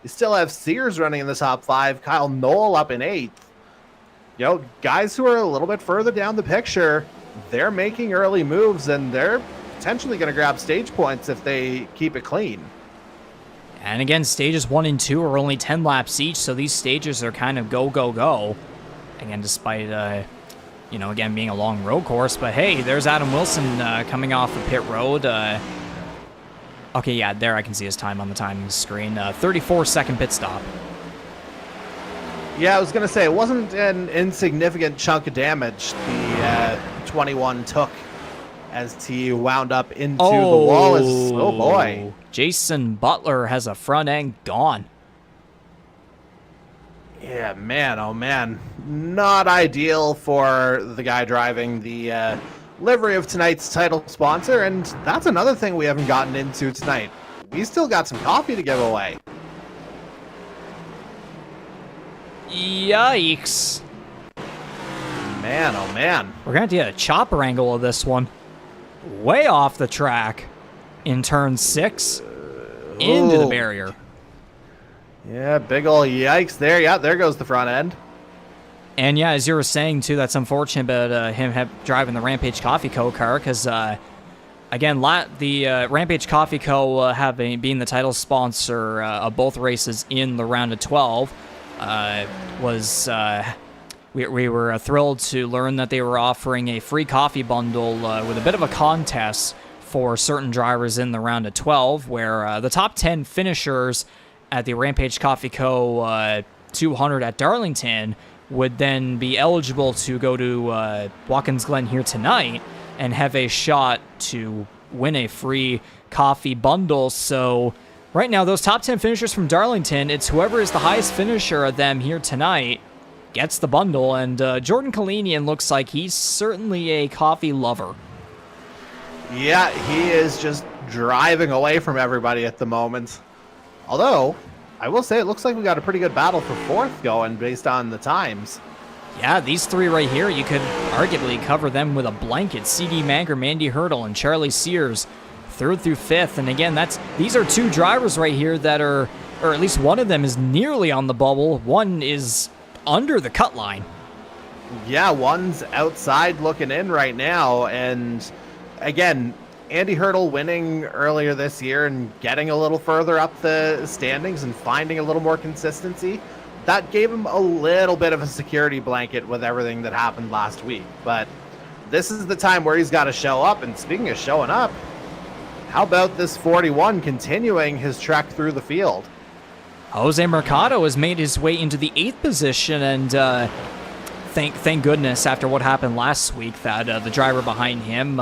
you still have Sears running in the top 5, Kyle Knoll up in 8th. Guys who are a little bit further down the picture, they're making early moves, and they're potentially going to grab stage points if they keep it clean. And again, stages 1 and 2 are only 10 laps each, so these stages are kind of go, go, go. Again, despite, again, being a long road course. But hey, there's Adam Wilson coming off of pit road. Okay, yeah, there I can see his time on the timing screen. 34-second pit stop. Yeah, I was going to say, it wasn't an insignificant chunk of damage the 21 took as he wound up into the wall. Oh, boy. Jason Butler has a front end gone. Yeah, man, oh, man. Not ideal for the guy driving the livery of tonight's title sponsor, and that's another thing we haven't gotten into tonight. We still got some coffee to give away. Yikes. Man, oh man. We're going to have to get a chopper angle of this one. Way off the track in turn 6 into the barrier. Yeah, big ol' yikes there. Yeah, there goes the front end. And yeah, as you were saying too, that's unfortunate about him driving the Rampage Coffee Co. car, because again, the Rampage Coffee Co. being the title sponsor of both races in the round of 12, we were thrilled to learn that they were offering a free coffee bundle with a bit of a contest for certain drivers in the round of 12, where the top 10 finishers at the Rampage Coffee Co. 200 at Darlington would then be eligible to go to Watkins Glen here tonight and have a shot to win a free coffee bundle. So right now, those top 10 finishers from Darlington, it's whoever is the highest finisher of them here tonight gets the bundle. And Jordan Kalinian looks like he's certainly a coffee lover. Yeah, he is just driving away from everybody at the moment. Although, I will say it looks like we got a pretty good battle for 4th going based on the times. Yeah, these 3 right here, you could arguably cover them with a blanket. CD Manger, Mandy Hurdle, and Charlie Sears, 3rd through 5th. And again, these are 2 drivers right here that are, or at least one of them is nearly on the bubble. One is under the cut line. Yeah, one's outside looking in right now. And again, Andy Hurdle winning earlier this year and getting a little further up the standings and finding a little more consistency, that gave him a little bit of a security blanket with everything that happened last week. But this is the time where he's got to show up. And speaking of showing up, how about this 41 continuing his trek through the field? Jose Mercado has made his way into the 8th position, and thank goodness after what happened last week that the driver behind him,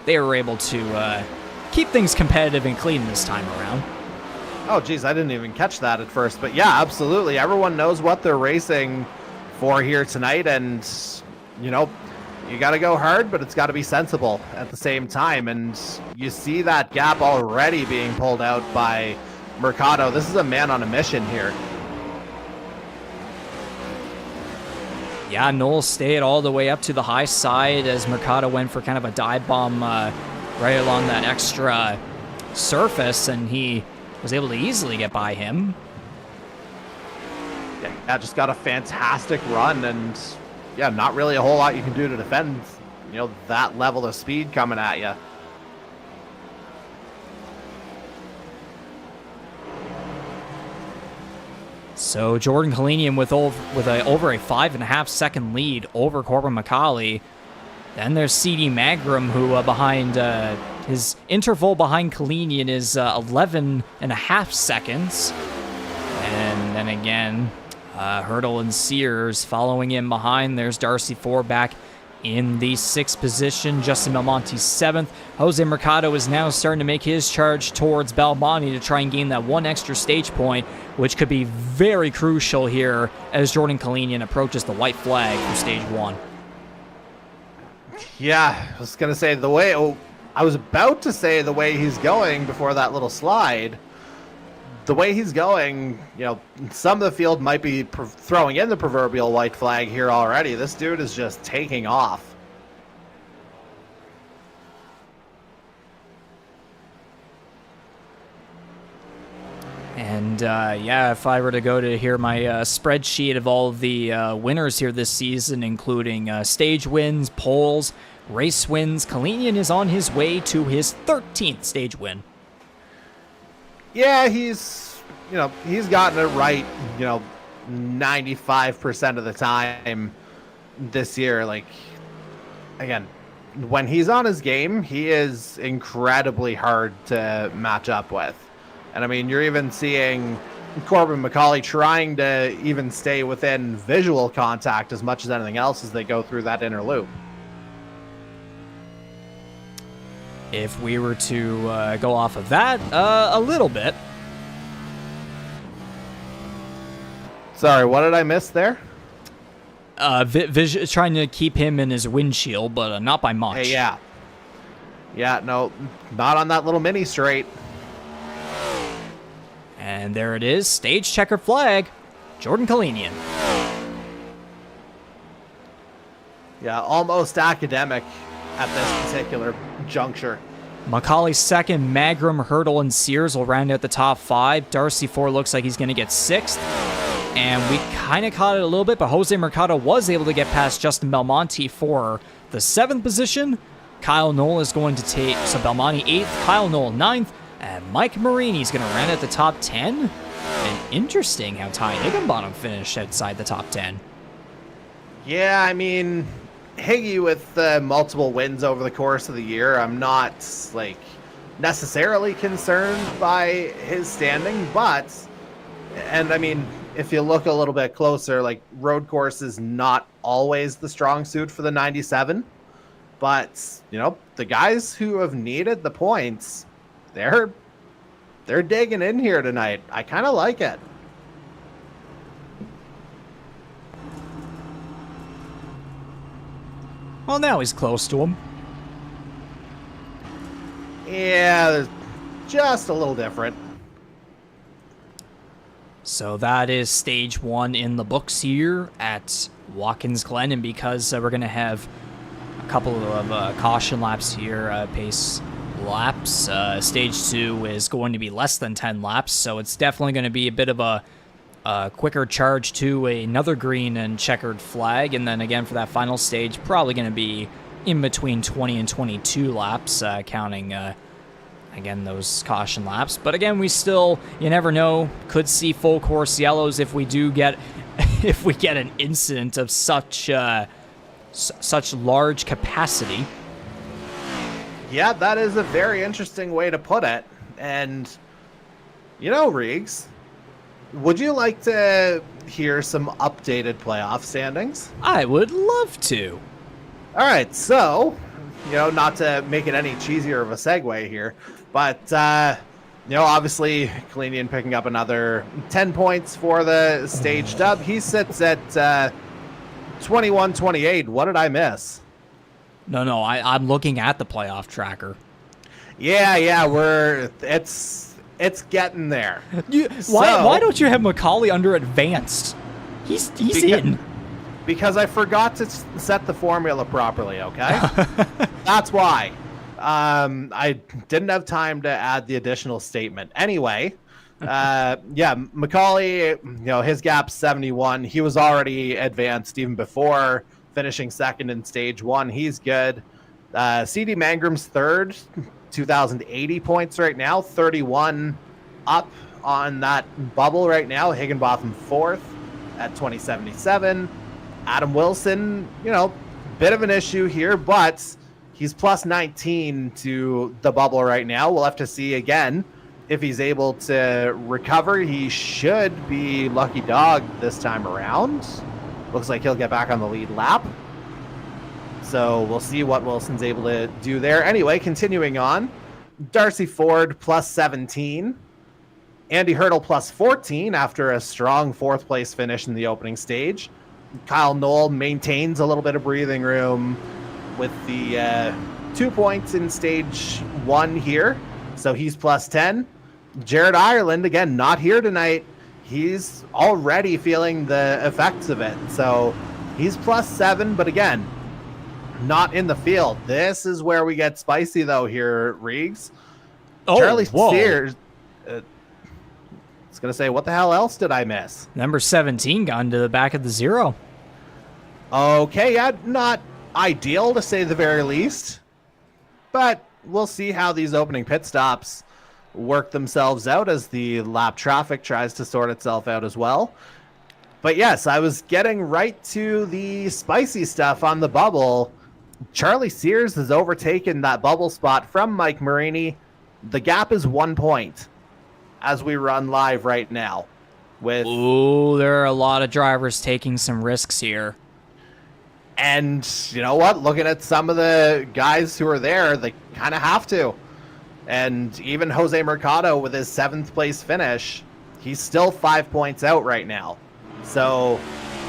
they were able to keep things competitive and clean this time around. Oh, geez, I didn't even catch that at first. But yeah, absolutely. Everyone knows what they're racing for here tonight. And, you got to go hard, but it's got to be sensible at the same time. And you see that gap already being pulled out by Mercado. This is a man on a mission here. Yeah, Knoll stayed all the way up to the high side as Mercado went for kind of a dive bomb right along that extra surface, and he was able to easily get by him. Yeah, just got a fantastic run, and yeah, not really a whole lot you can do to defend, that level of speed coming at you. So Jordan Kalinian with over a 5.5 second lead over Corbin McCauley. Then there's CD Magram, who behind his interval behind Kalinian is 11 and a half seconds. And then again, Hurdle and Sears following in behind. There's Darcy Ford back in the 6th position. Justin Belmonte 7th. Jose Mercado is now starting to make his charge towards Belmonte to try and gain that one extra stage point, which could be very crucial here as Jordan Kalinian approaches the white flag for stage 1. Yeah, I was gonna say the way he's going before that little slide. The way he's going, some of the field might be throwing in the proverbial white flag here already. This dude is just taking off. And if I were to go to here, my spreadsheet of all of the winners here this season, including stage wins, poles, race wins, Kalinian is on his way to his 13th stage win. Yeah, he's gotten it right, 95% of the time this year. Like, again, when he's on his game, he is incredibly hard to match up with. And I mean, you're even seeing Corbin McCauley trying to even stay within visual contact as much as anything else as they go through that inner loop. If we were to go off of that a little bit. Sorry, what did I miss there? Trying to keep him in his windshield, but not by much. Hey, yeah. Yeah, no, not on that little mini straight. And there it is, stage checker flag, Jordan Kalinian. Yeah, almost academic at this particular juncture. McCauley second, Magram, Hurdle, and Sears will round out the top 5. Darcy Ford looks like he's going to get 6th. And we kind of caught it a little bit, but Jose Mercado was able to get past Justin Belmonte for the 7th position. Kyle Knoll is going to take, so Belmonte 8th, Kyle Knoll 9th, and Mike Marini's going to round out the top 10. And interesting how Ty Higginbottom finished outside the top 10. Yeah, I mean, Higgy with multiple wins over the course of the year, I'm not necessarily concerned by his standing, and I mean, if you look a little bit closer, road course is not always the strong suit for the 97, but the guys who have needed the points, they're digging in here tonight. I kind of like it. Well, now he's close to him. Yeah, there's just a little different. So that is stage 1 in the books here at Watkins Glen, and because we're going to have a couple of caution laps here, pace laps, stage 2 is going to be less than 10 laps, so it's definitely going to be a bit of a quicker charge to another green and checkered flag, and then again for that final stage, probably going to be in between 20 and 22 laps, counting again those caution laps. But again, you never know, could see full course yellows if we do get an incident of such large capacity. Yeah, that is a very interesting way to put it. And Riggs, would you like to hear some updated playoff standings? I would love to. All right, so, not to make it any cheesier of a segue here, but, obviously, Kalinian picking up another 10 points for the stage dub. He sits at 21-28. What did I miss? No, I'm looking at the playoff tracker. Yeah, it's getting there. Why don't you have McCauley under advanced? He's in. Because I forgot to set the formula properly, okay? That's why. I didn't have time to add the additional statement. Anyway, McCauley, his gap's 71. He was already advanced even before finishing second in stage 1. He's good. CD Mangram's third, 2,080 points right now, 31 up on that bubble right now. Higginbotham fourth at 2077. Adam Wilson, bit of an issue here, but he's plus 19 to the bubble right now. We'll have to see again if he's able to recover. He should be lucky dog this time around. Looks like he'll get back on the lead lap. So we'll see what Wilson's able to do there. Anyway, continuing on. Darcy Ford plus 17. Andy Hurdle plus 14 after a strong fourth place finish in the opening stage. Kyle Knoll maintains a little bit of breathing room with the 2 points in stage 1 here. So he's plus 10. Jared Ireland, again, not here tonight. He's already feeling the effects of it. So he's plus 7, but again, not in the field. This is where we get spicy, though, here, Reegs. Charlie Sears. I was going to say, what the hell else did I miss? Number 17 gone to the back of the 0. Okay, yeah, not ideal to say the very least. But we'll see how these opening pit stops work themselves out as the lap traffic tries to sort itself out as well. But yes, I was getting right to the spicy stuff on the bubble. Charlie Sears has overtaken that bubble spot from Mike Marini. The gap is 1 point as we run live right now. Ooh, there are a lot of drivers taking some risks here. And you know what? Looking at some of the guys who are there, they kind of have to. And even Jose Mercado with his 7th place finish, he's still 5 points out right now. So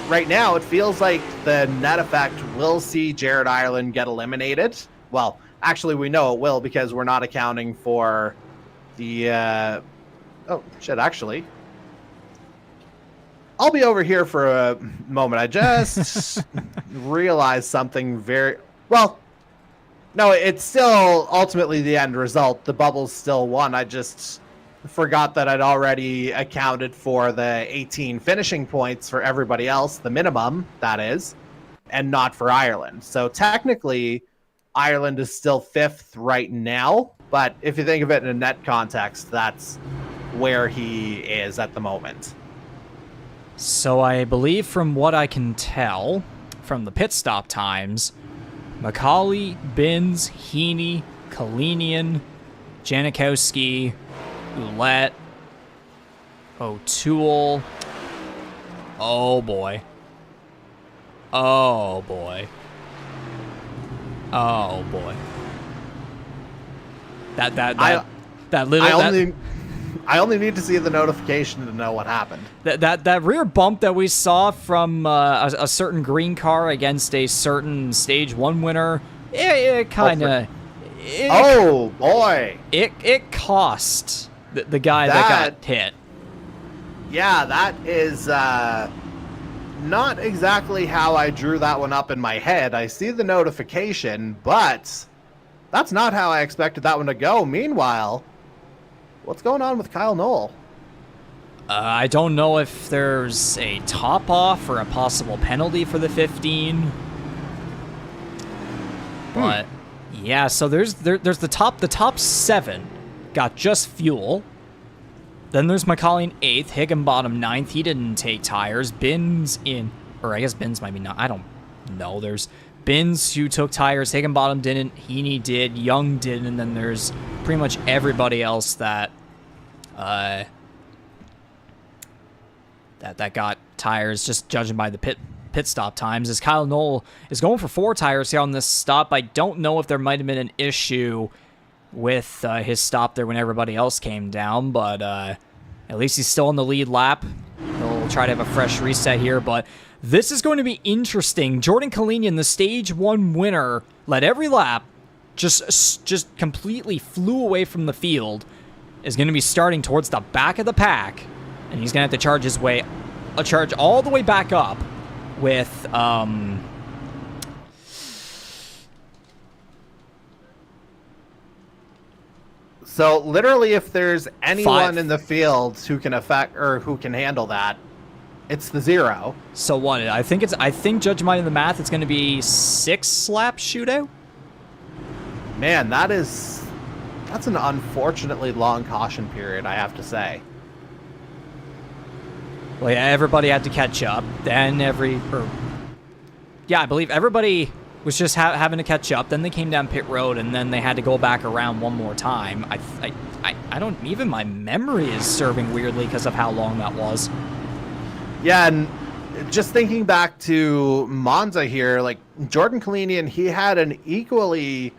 right now, it feels like the net effect will see Jared Ireland get eliminated. Well, actually, we know it will because we're not accounting for the... oh, shit, actually. I'll be over here for a moment. I just realized something very... Well, no, it's still ultimately the end result. The bubble's still won. I just forgot that I'd already accounted for the 18 finishing points for everybody else, the minimum, that is, and not for Ireland. So technically, Ireland is still 5th right now, but if you think of it in a net context, that's where he is at the moment. So I believe from what I can tell from the pit stop times, Macaulay, Binns, Heaney, Kalinian, Janikowski, Ouellette, O'Toole. Oh boy. Oh boy. Oh boy. I only need to see the notification to know what happened. That rear bump that we saw from a certain green car against a certain stage 1 winner, it kind of... Oh boy! It cost the guy that got hit. Yeah, that is not exactly how I drew that one up in my head. I see the notification, but that's not how I expected that one to go. Meanwhile, what's going on with Kyle Knoll? I don't know if there's a top off or a possible penalty for the 15. But yeah, so there's the top 7 got just fuel. Then there's Macaulay in 8th, Higginbottom 9th. He didn't take tires. Binns in, or I guess Binns might be not. I don't know. There's Binns who took tires. Higginbottom didn't. Heaney did. Young didn't. And then there's pretty much everybody else that that got tires, just judging by the pit stop times. As Kyle Knoll is going for 4 tires here on this stop. I don't know if there might have been an issue with his stop there when everybody else came down, but at least he's still on the lead lap. He'll try to have a fresh reset here, but this is going to be interesting. Jordan Kalinian, the stage 1 winner, led every lap, just completely flew away from the field, is going to be starting towards the back of the pack, and he's going to have to charge all the way back up with So literally, if there's anyone in the field who can affect or who can handle that, it's the 0. So what? I think judging by the math, it's going to be 6 lap shootout. Man, that's an unfortunately long caution period, I have to say. Well, yeah, everybody had to catch up. Then I believe everybody was just having to catch up. Then they came down pit road, and then they had to go back around one more time. I don't, even my memory is serving weirdly because of how long that was. Yeah, and just thinking back to Monza here, like Jordan Kalinian, he had an equally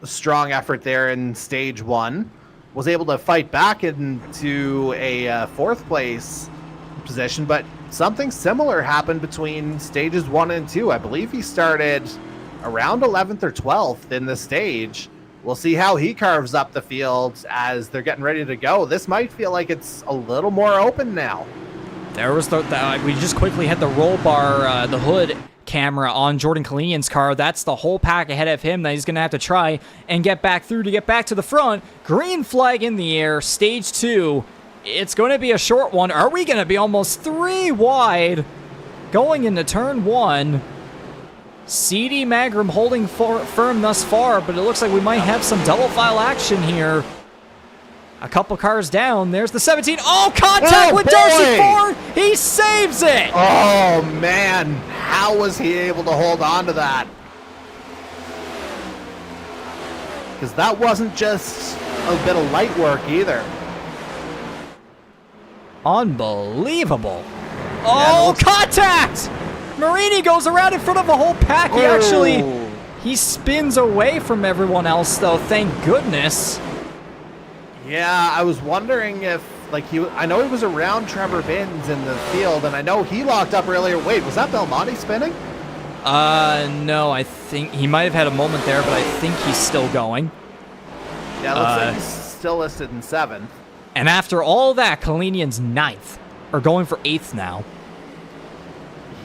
strong effort there in stage 1, was able to fight back into a fourth place position, but something similar happened between stages 1 and 2. I believe he started around 11th or 12th in the stage. We'll see how he carves up the field as they're getting ready to go. This might feel like it's a little more open now. There was we just quickly had the roll bar, the hood camera on Jordan Kalinian's car. That's the whole pack ahead of him that he's going to have to try and get back through to get back to the front. Green flag in the air, stage 2. It's going to be a short one. Are we going to be almost 3 wide going into turn 1? CD Magram holding firm thus far, but it looks like we might have some double file action here. A couple cars down. There's the 17. Oh, contact with Darcy Ford. He saves it. Oh, man. How was he able to hold on to that? Because that wasn't just a bit of light work either. Unbelievable. Oh, contact. Marini goes around in front of a whole pack. He spins away from everyone else, though. Thank goodness. Yeah, I was wondering if, like, I know he was around Trevor Vins in the field, and I know he locked up earlier. Wait, was that Belmonte spinning? No, I think he might have had a moment there, but I think he's still going. Yeah, it looks like he's still listed in 7th. And after all that, Kalinian's 9th, or going for 8th now.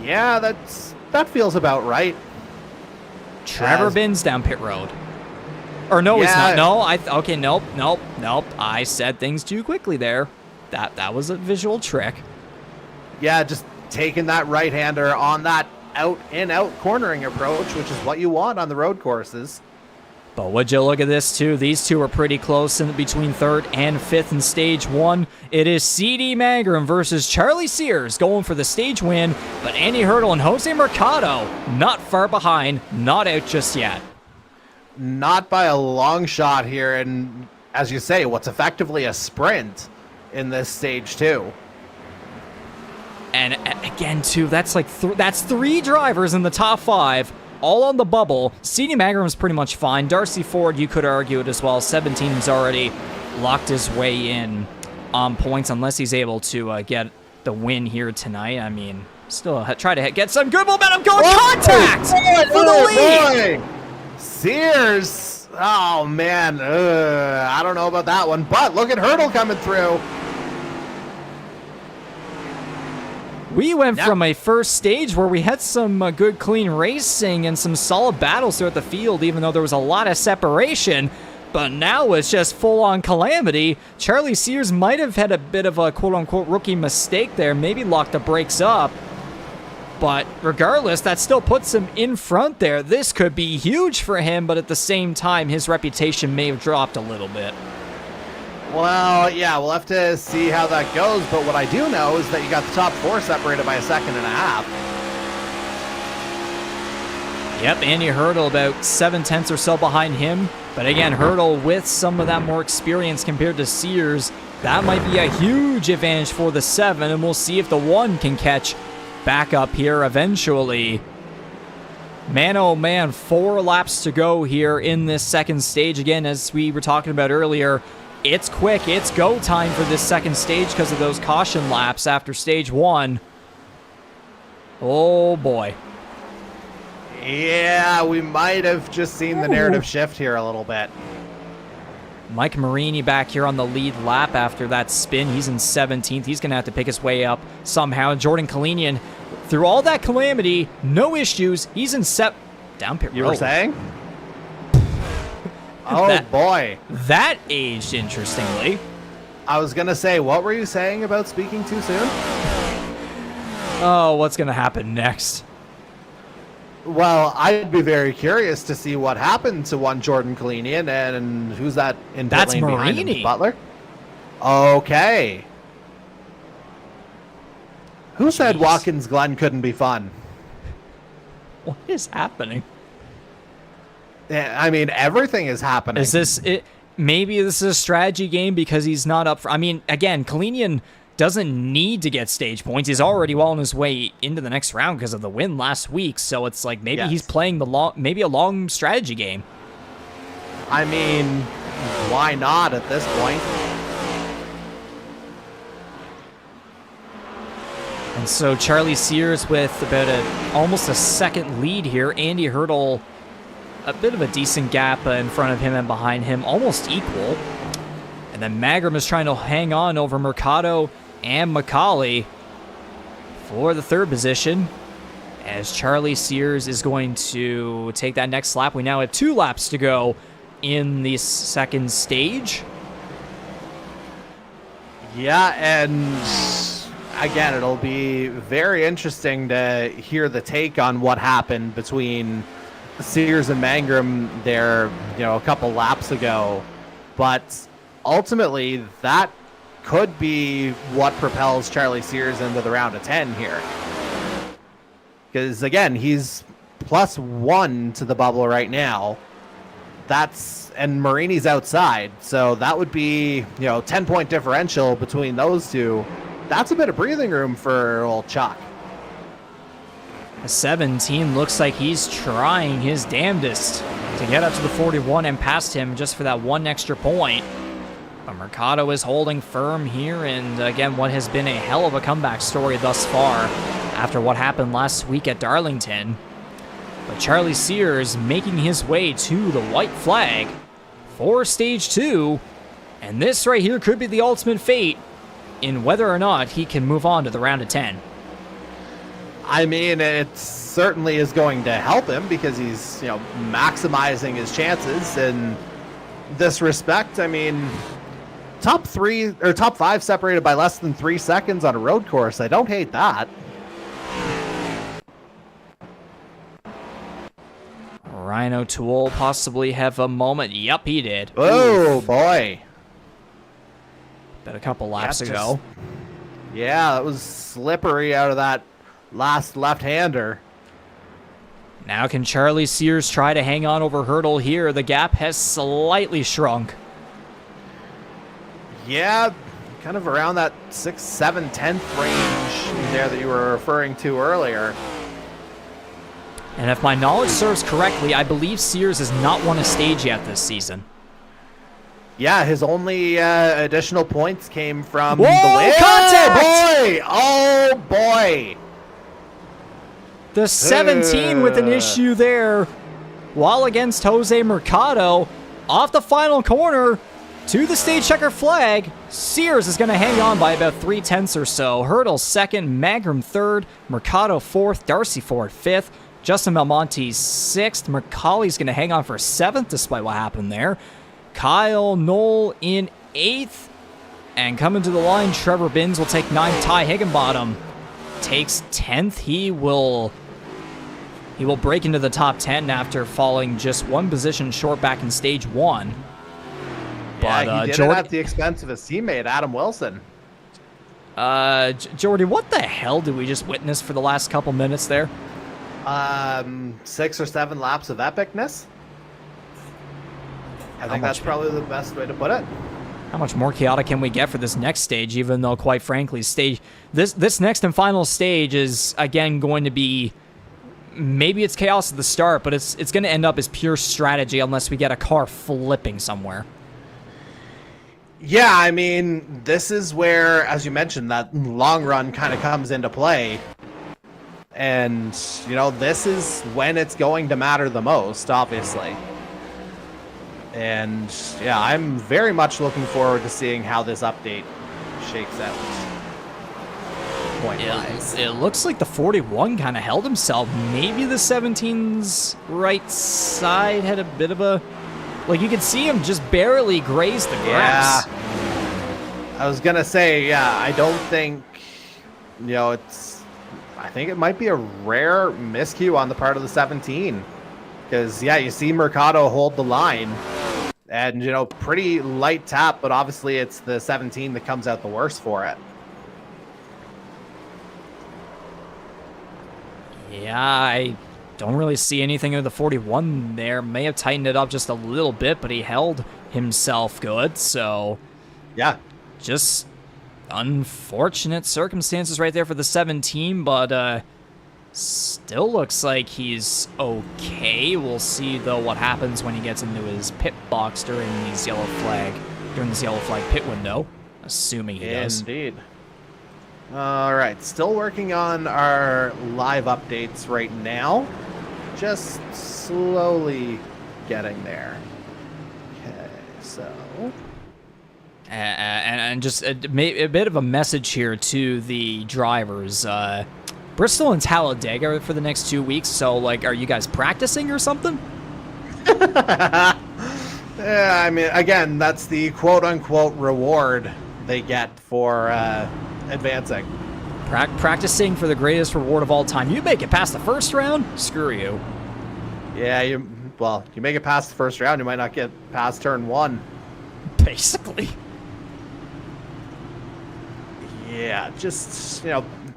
Yeah, that feels about right. Trevor Vins down pit road. Or no, it's not. No, okay, nope. I said things too quickly there. That was a visual trick. Yeah, just taking that right-hander on that out-in-out cornering approach, which is what you want on the road courses. But would you look at this, too? These two are pretty close in between 3rd and 5th in stage 1. It is CD Magram versus Charlie Sears going for the stage win, but Andy Hurdle and Jose Mercado not far behind, not out just yet. Not by a long shot here, and as you say, what's effectively a sprint in this stage 2. And again, too, that's like that's 3 drivers in the top 5. All on the bubble. CD Magram's pretty much fine. Darcy Ford, you could argue it as well. 17's already locked his way in on points unless he's able to get the win here tonight. I mean, still try to get some good momentum going. Contact for the lead. Sears. Oh, man. I don't know about that one, but look at Hurdle coming through. We went from a first stage where we had some good, clean racing and some solid battles throughout the field, even though there was a lot of separation. But now it's just full-on calamity. Charlie Sears might have had a bit of a quote-unquote rookie mistake there, maybe locked the brakes up. But regardless, that still puts him in front there. This could be huge for him, but at the same time, his reputation may have dropped a little bit. Well, yeah, we'll have to see how that goes, but what I do know is that you got the top 4 separated by 1.5 seconds. Yep, Andy Hurdle about 7/10 or so behind him. But again, Hurdle with some of that more experience compared to Sears. That might be a huge advantage for the 7, and we'll see if the 1 can catch back up here eventually. Man, oh man, 4 laps to go here in this second stage. Again, as we were talking about earlier, it's quick. It's go time for this second stage because of those caution laps after stage 1. Oh, boy. Yeah, we might have just seen the narrative shift here a little bit. Mike Marini back here on the lead lap after that spin. He's in 17th. He's going to have to pick his way up somehow. Jordan Kalinian, through all that calamity, no issues. He's in down pit road. You were saying? Oh, boy. That aged interestingly. I was going to say, what were you saying about speaking too soon? Oh, what's going to happen next? Well, I'd be very curious to see what happened to one Jordan Kalinian, and who's that in pit lane behind him? Butler? Okay. Who said Watkins Glen couldn't be fun? What is happening? I mean, everything is happening. Is this it? Maybe this is a strategy game because he's not up for. I mean, again, Kalinian doesn't need to get stage points. He's already well on his way into the next round because of the win last week. So it's like maybe he's playing maybe a long strategy game. I mean, why not at this point? And so Charlie Sears with about almost a second lead here. Andy Hurdle, a bit of a decent gap in front of him and behind him, almost equal. And then Magram is trying to hang on over Mercado and McCauley for the third position, as Charlie Sears is going to take that next lap. We now have 2 laps to go in the second stage. Yeah, and again, it'll be very interesting to hear the take on what happened between Sears and Mangrum there, a couple laps ago. But ultimately, that could be what propels Charlie Sears into the round of 10 here. Because again, he's +1 to the bubble right now. And Marini's outside, so that would be 10-point differential between those two. That's a bit of breathing room for old Chuck. 17 looks like he's trying his damnedest to get up to the 41 and past him just for that 1 extra point. But Mercado is holding firm here, and again, what has been a hell of a comeback story thus far after what happened last week at Darlington. But Charlie Sears making his way to the white flag for stage 2, and this right here could be the ultimate fate in whether or not he can move on to the round of 10. I mean, it certainly is going to help him because he's, maximizing his chances in this respect. I mean, top 5 separated by less than 3 seconds on a road course. I don't hate that. Ryan O'Toole possibly have a moment. Yep, he did. Oh, boy. But a couple laps ago. Yeah, that was slippery out of that last left-hander. Now can Charlie Sears try to hang on over Hurdle here? The gap has slightly shrunk. Yeah, kind of around that 6th, 7th, 10th range there that you were referring to earlier. And if my knowledge serves correctly, I believe Sears has not won a stage yet this season. Yeah, his only additional points came from the win. Contact! Oh, boy! The 17 with an issue there, while against Jose Mercado. Off the final corner to the stage checker flag. Sears is going to hang on by about 3/10 or so. Hurdle 2nd, Magram 3rd, Mercado 4th, Darcy Ford 5th, Justin Belmonte 6th. McCauley's going to hang on for 7th despite what happened there. Kyle Knoll in 8th. And coming to the line, Trevor Binns will take 9th. Ty Higginbottom takes 10th. He will break into the top 10 after falling just 1 position short back in stage 1. But he did it at the expense of his teammate, Adam Wilson. Jordy, what the hell did we just witness for the last couple minutes there? 6 or 7 laps of epicness. I think that's probably the best way to put it. How much more chaotic can we get for this next stage, even though, quite frankly, this next and final stage is, again, going to be, maybe it's chaos at the start, but it's going to end up as pure strategy unless we get a car flipping somewhere. Yeah, I mean, this is where, as you mentioned, that long run kind of comes into play. And, this is when it's going to matter the most, obviously. And, yeah, I'm very much looking forward to seeing how this update shakes out. It looks like the 41 kind of held himself. Maybe the 17's right side had a bit of a... Like, you could see him just barely graze the grass. Yeah. I was going to say, yeah, I don't think, I think it might be a rare miscue on the part of the 17. Because, yeah, you see Mercado hold the line. And, pretty light tap, but obviously it's the 17 that comes out the worst for it. Yeah, I don't really see anything of the 41 there. May have tightened it up just a little bit, but he held himself good. So, Yeah. just unfortunate circumstances right there for the 17, but still looks like he's okay. We'll see, though, what happens when he gets into his pit box during this yellow flag pit window, assuming he does. Indeed. All right, still working on our live updates right now. Just slowly getting there. Okay, so... And just a bit of a message here to the drivers. Bristol and Talladega for the next 2 weeks, so, like, are you guys practicing or something? Yeah, I mean, again, that's the quote-unquote reward they get for advancing. Practicing for the greatest reward of all time. You make it past the first round? Screw you. Yeah, you make it past the first round, you might not get past turn 1. Basically. Yeah, just,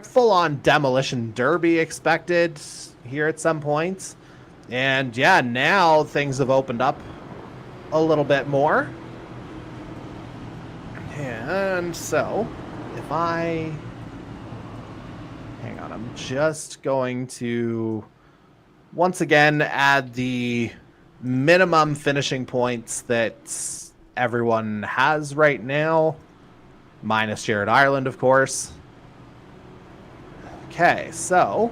full-on demolition derby expected here at some points. And yeah, now things have opened up a little bit more. And so, if I... Hang on, I'm just going to once again add the minimum finishing points that everyone has right now. Minus Jared Ireland, of course. Okay, so...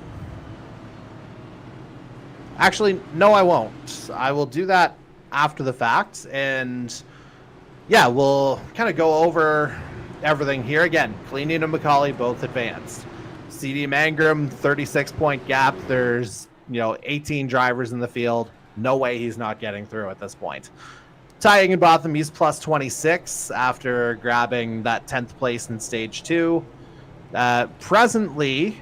Actually, no, I won't. I will do that after the fact. And, yeah, we'll kind of go over everything here. Again, Kalinian and McCauley both advanced. CD Mangrum, 36-point gap. There's, 18 drivers in the field. No way he's not getting through at this point. Ty Higginbotham, he's plus 26 after grabbing that 10th place in stage 2. Presently,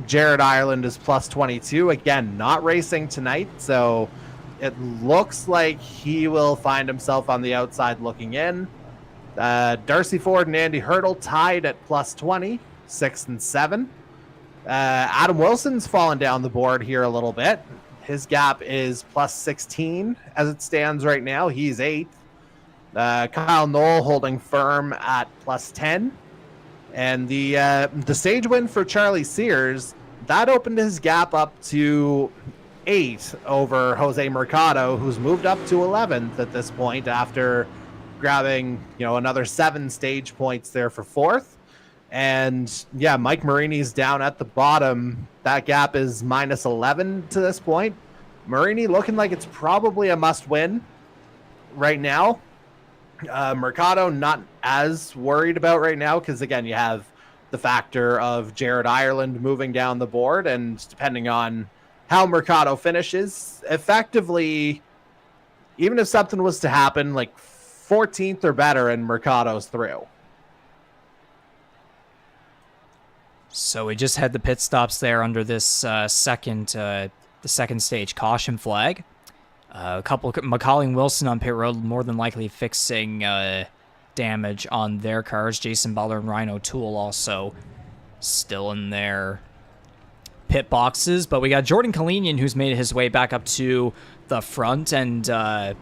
Jared Ireland is plus 22. Again, not racing tonight, so it looks like he will find himself on the outside looking in. Darcy Ford and Andy Hurdle tied at plus 20, 6 and 7. Adam Wilson's fallen down the board here a little bit. His gap is plus 16 as it stands right now. He's 8th. Kyle Knoll holding firm at plus 10. And the stage win for Charlie Sears, that opened his gap up to 8 over Jose Mercado, who's moved up to 11th at this point after grabbing, another 7 stage points there for 4th. And yeah, Mike Marini's down at the bottom. That gap is minus 11 to this point. Marini looking like it's probably a must win right now. Mercado not as worried about right now because, again, you have the factor of Jared Ireland moving down the board, and depending on how Mercado finishes, effectively, even if something was to happen, like 14th or better and Mercado's through. So we just had the pit stops there under this second stage caution flag. A couple McCauley and Wilson on pit road, more than likely fixing damage on their cars. Jason Butler and Ryan O'Toole also still in their pit boxes. But we got Jordan Kalinian, who's made his way back up to the front. And, of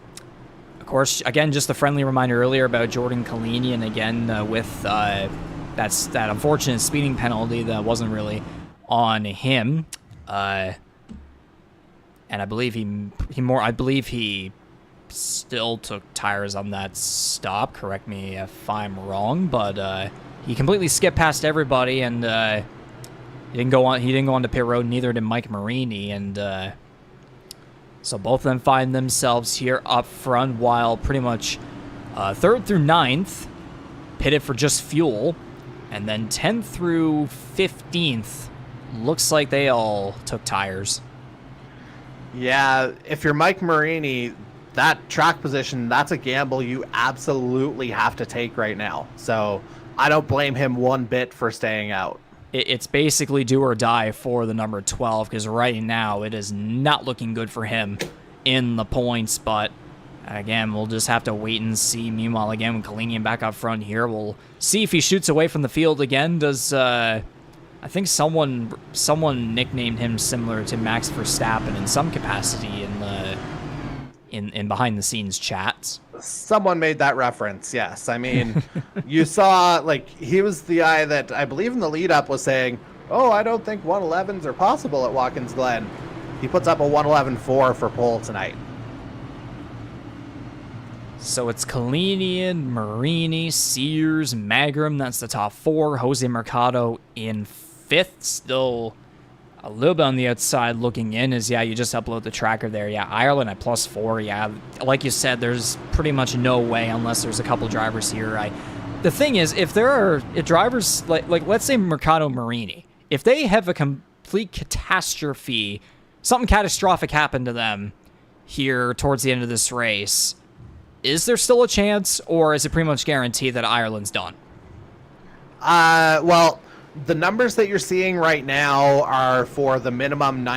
course, again, just a friendly reminder earlier about Jordan Kalinian, again, with that unfortunate speeding penalty that wasn't really on him. And I believe he still took tires on that stop. Correct me if I'm wrong, but he completely skipped past everybody, and he didn't go on to pit road. Neither did Mike Marini, and so both of them find themselves here up front, while pretty much 3rd through 9th pitted for just fuel, and then 10th through 15th looks like they all took tires. Yeah, if you're Mike Marini, that track position, that's a gamble you absolutely have to take right now. So I don't blame him one bit for staying out. It's basically do or die for the number 12, because right now it is not looking good for him in the points. But again, we'll just have to wait and see. Meanwhile, again, with Kalinian back up front here, we'll see if he shoots away from the field again. Does I think someone nicknamed him similar to Max Verstappen in some capacity in behind the scenes chats. Someone made that reference, yes. I mean, you saw, like, he was the guy that I believe in the lead up was saying, oh, I don't think 111s are possible at Watkins Glen. He puts up a 111.4 for pole tonight. So it's Kalinian, Marini, Sears, Magrum. That's the top 4. Jose Mercado in 5th. Still a little bit on the outside looking in as, you just upload the tracker there. Yeah, Ireland at +4. Yeah, like you said, there's pretty much no way unless there's a couple drivers here. The thing is, if drivers, like let's say Mercado, Marini, if they have a complete catastrophe, something catastrophic happened to them here towards the end of this race, is there still a chance, or is it pretty much guaranteed that Ireland's done? Well, the numbers that you're seeing right now are for the minimum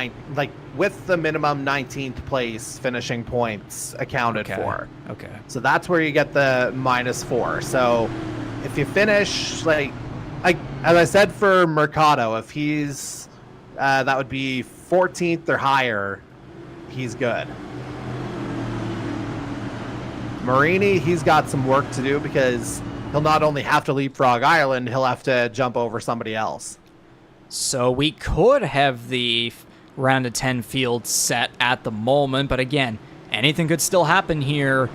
with the minimum 19th place finishing points accounted for. Okay. So that's where you get the -4. So if you finish, as I said for Mercado, if he's that would be 14th or higher, he's good. Marini, he's got some work to do because he'll not only have to leapfrog Ireland, he'll have to jump over somebody else. So we could have the round of 10 field set at the moment, but again, anything could still happen here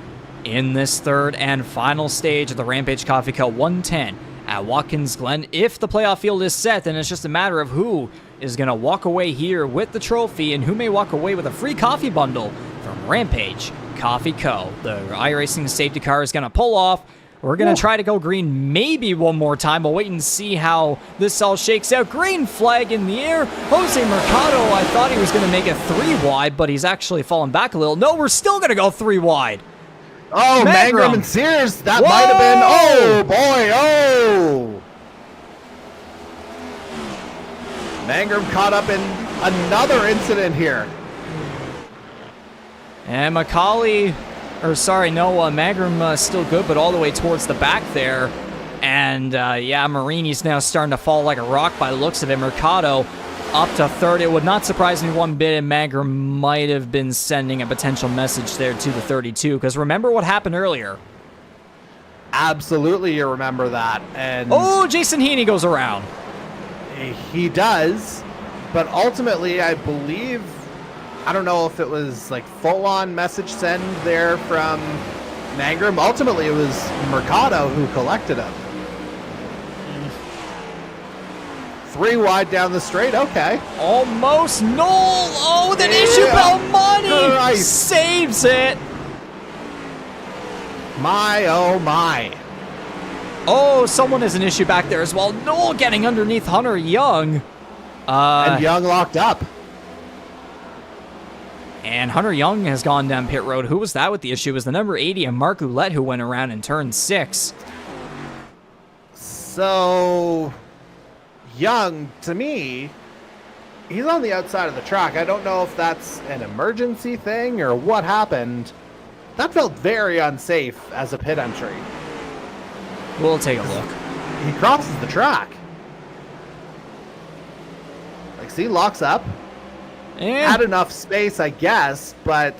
in this third and final stage of the Rampage Coffee Co 110 at Watkins Glen. If the playoff field is set, then it's just a matter of who is going to walk away here with the trophy and who may walk away with a free coffee bundle from Rampage Coffee Co. The iRacing safety car is going to pull off. We're going to try to go green maybe one more time. We'll wait and see how this all shakes out. Green flag in the air. Jose Mercado, I thought he was going to make it 3 wide, but he's actually fallen back a little. No, we're still going to go 3 wide. Oh, Magrum and Sears, that might have been, oh boy, oh. Magrum caught up in another incident here. And Magrum still good, but all the way towards the back there. And Marini's now starting to fall like a rock by the looks of it. Mercado up to 3rd. It would not surprise me one bit if Magrum might have been sending a potential message there to the 32, because remember what happened earlier. Absolutely, you remember that. And Jason Heaney goes around. He does, but ultimately, I believe, I don't know if it was like full-on message send there from Magrum. Ultimately, it was Mercado who collected him. 3 wide down the straight, okay. Almost null. Oh, then issue Belmonte saves it. My, oh my. Oh, someone has an issue back there as well. Noel getting underneath Hunter Young. And Young locked up. And Hunter Young has gone down pit road. Who was that with the issue? It was the number 80 and Mark Ouellette who went around in turn 6. So, Young, to me, he's on the outside of the track. I don't know if that's an emergency thing or what happened. That felt very unsafe as a pit entry. We'll take a look. He crosses the track. See, locks up. Had enough space, I guess, but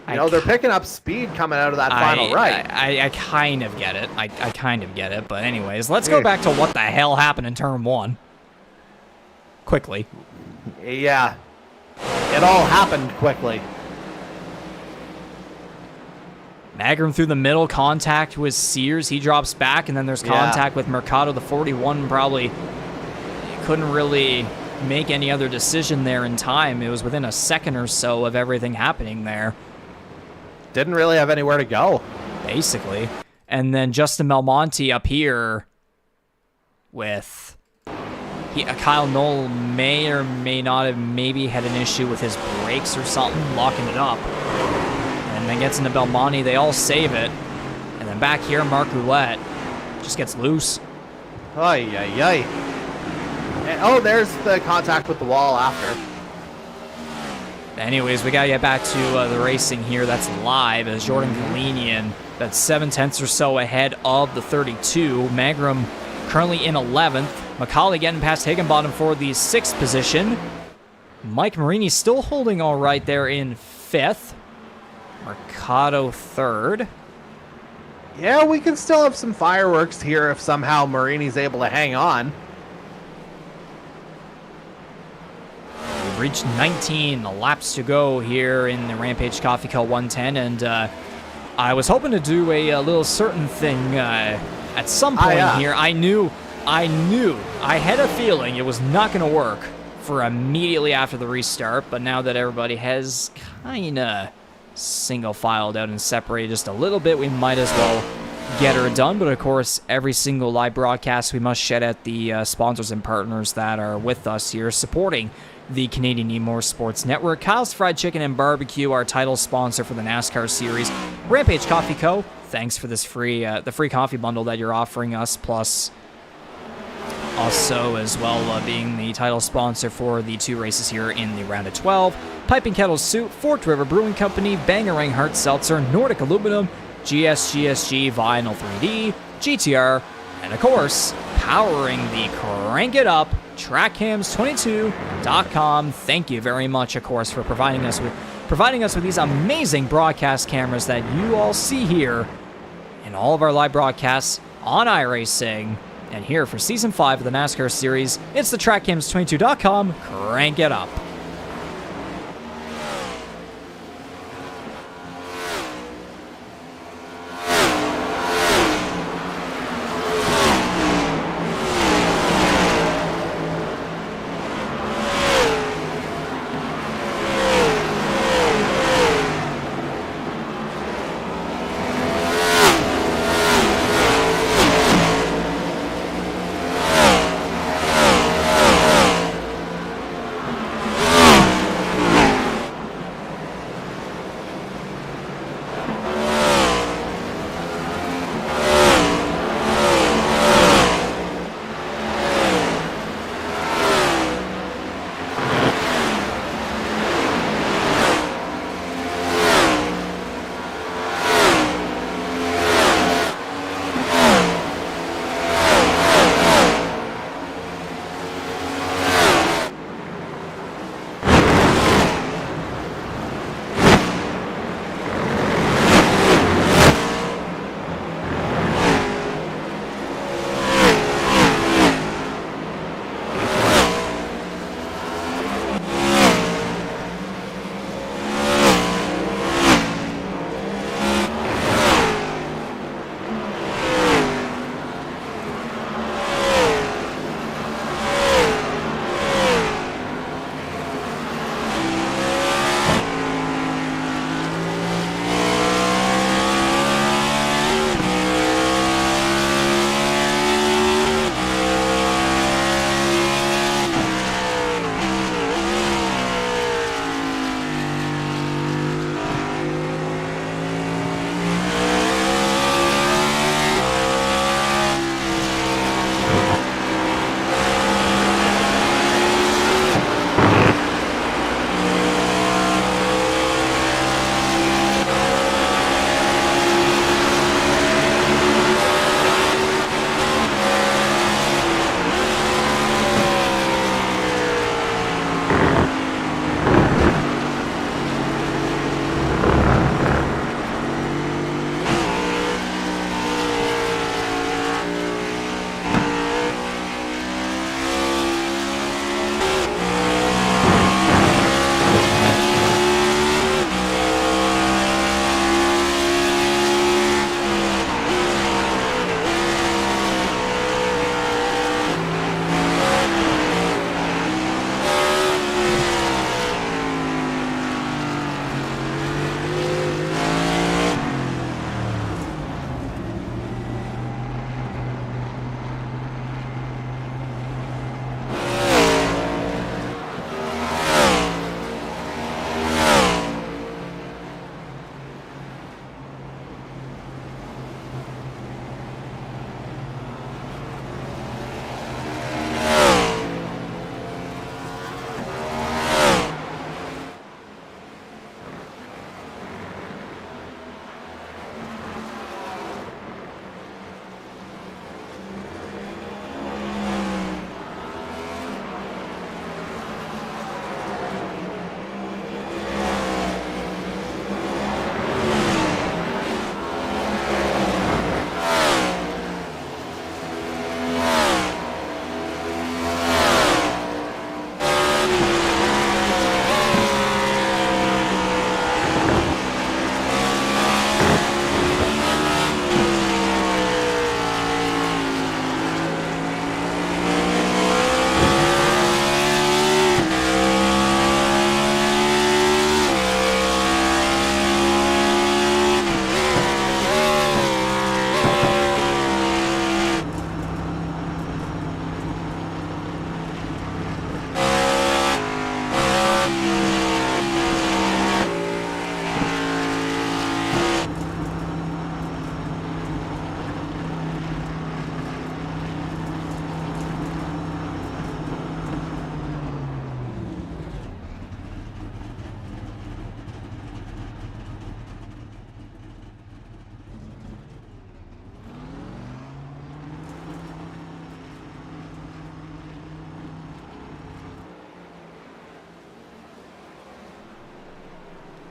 they're picking up speed coming out of that final right. I kind of get it. I kind of get it. But anyways, let's go back to what the hell happened in turn 1. Quickly. Yeah. It all happened quickly. Magrum through the middle, contact with Sears. He drops back, and then there's contact with Mercado. The 41 probably couldn't really make any other decision there in time. It was within a second or so of everything happening there. Didn't really have anywhere to go. Basically. And then Justin Belmonte up here with... Kyle Knoll may or may not have maybe had an issue with his brakes or something, locking it up. And then gets into Belmonte. They all save it. And then back here, Mark Ouellette just gets loose. Ay, ay, ay. And, there's the contact with the wall after. Anyways, we got to get back to the racing here. That's live as Jordan Kalinian, that's 7 tenths or so ahead of the 32. Magrum currently in 11th. McCauley getting past Higginbottom for the 6th position. Mike Marini still holding all right there in 5th. Mercado 3rd. Yeah, we can still have some fireworks here if somehow Marini's able to hang on. We've reached 19 laps to go here in the Rampage Coffee Co 110, and I was hoping to do a little certain thing at some point here. I knew, I had a feeling it was not going to work for immediately after the restart, but now that everybody has kind of single filed out and separated just a little bit, we might as well get her done. But of course, every single live broadcast, we must shout out the sponsors and partners that are with us here supporting the Canadian E-Motorsports Network. Kyle's Fried Chicken and Barbecue, our title sponsor for the NASCAR Series. Rampage Coffee Co. Thanks for this free coffee bundle that you're offering us, plus also as well being the title sponsor for the 2 races here in the round of 12. Piping Kettle Soup, Forked River Brewing Company, Bangarang Hard Seltzer, Nordic Aluminum, GSGSG Vinyl 3D, GTR, and of course, powering the Crank It Up, TrackCams22.com. Thank you very much, of course, for providing us with these amazing broadcast cameras that you all see here in all of our live broadcasts on iRacing. And here for Season 5 of the NASCAR Series, it's the TrackCams22.com Crank It Up.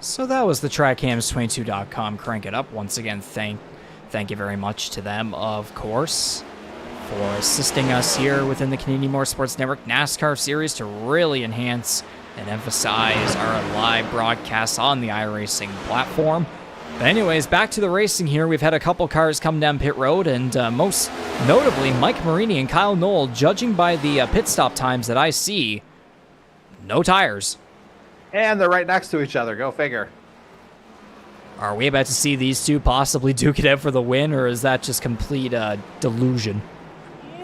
So that was the TrackHams22.com. Crank it up. Once again, thank you very much to them, of course, for assisting us here within the Canadian Motorsports Network NASCAR Series to really enhance and emphasize our live broadcasts on the iRacing platform. But anyways, back to the racing here. We've had a couple cars come down pit road, and most notably, Mike Marini and Kyle Knoll, judging by the pit stop times that I see, no tires. And they're right next to each other. Go figure. Are we about to see these two possibly duke it out for the win, or is that just complete delusion?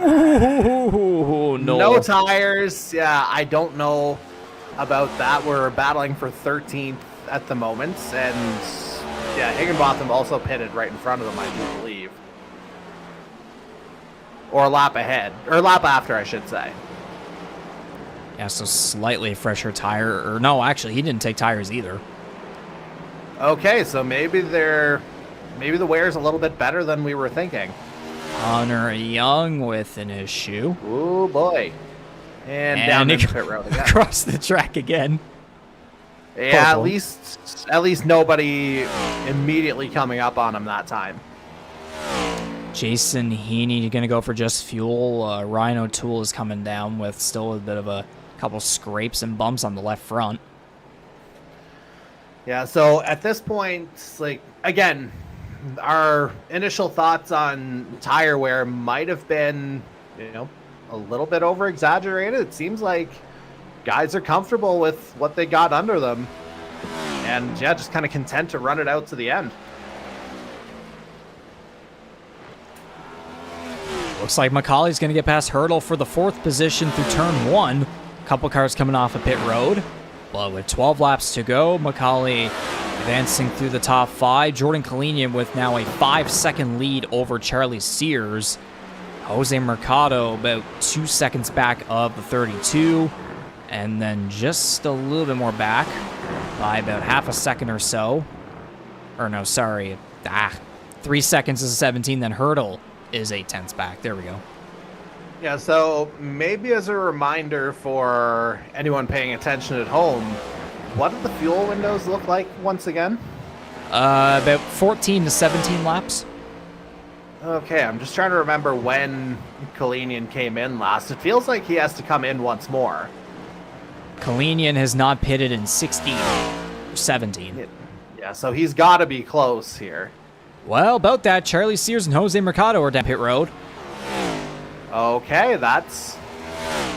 Ooh, no tires. Yeah, I don't know about that. We're battling for 13th at the moment, and yeah, Higginbotham also pitted right in front of them, I do believe. Or a lap ahead. Or a lap after, I should say. Yeah, so slightly fresher tire. Or no, actually, he didn't take tires either. Okay, so maybe the wear's a little bit better than we were thinking. Hunter Young with an issue. Oh boy. And down in the pit road again. Across the track again. Yeah, at least nobody immediately coming up on him that time. Jason Heaney going to go for just fuel. Ryan O'Toole is coming down with still a bit of a couple scrapes and bumps on the left front. Yeah, so at this point, like, again, our initial thoughts on tire wear might have been, a little bit over exaggerated. It seems like guys are comfortable with what they got under them, and yeah, just kind of content to run it out to the end. Looks like McCauley's going to get past Hurdle for the 4th position through turn 1. Couple cars coming off of pit road. But with 12 laps to go, McCauley advancing through the top 5. Jordan Kalinian with now a 5-second lead over Charlie Sears. Jose Mercado about 2 seconds back of the 32. And then just a little bit more back by about half a second or so. Or no, sorry. 3 seconds is 17, then Hurdle is 8/10 back. There we go. Yeah, so maybe as a reminder for anyone paying attention at home, what did the fuel windows look like once again? About 14 to 17 laps. Okay, I'm just trying to remember when Kalinian came in last. It feels like he has to come in once more. Kalinian has not pitted in 16 or 17. Yeah, so he's got to be close here. Well, about that, Charlie Sears and Jose Mercado are down pit road. Okay, that's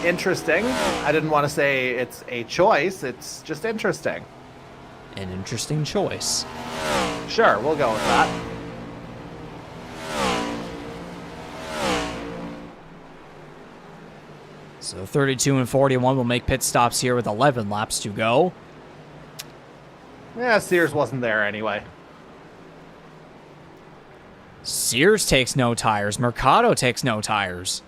interesting. I didn't want to say it's a choice. It's just interesting. An interesting choice. Sure, we'll go with that. So 32 and 41 will make pit stops here with 11 laps to go. Yeah, Sears wasn't there anyway. Sears takes no tires. Mercado takes no tires.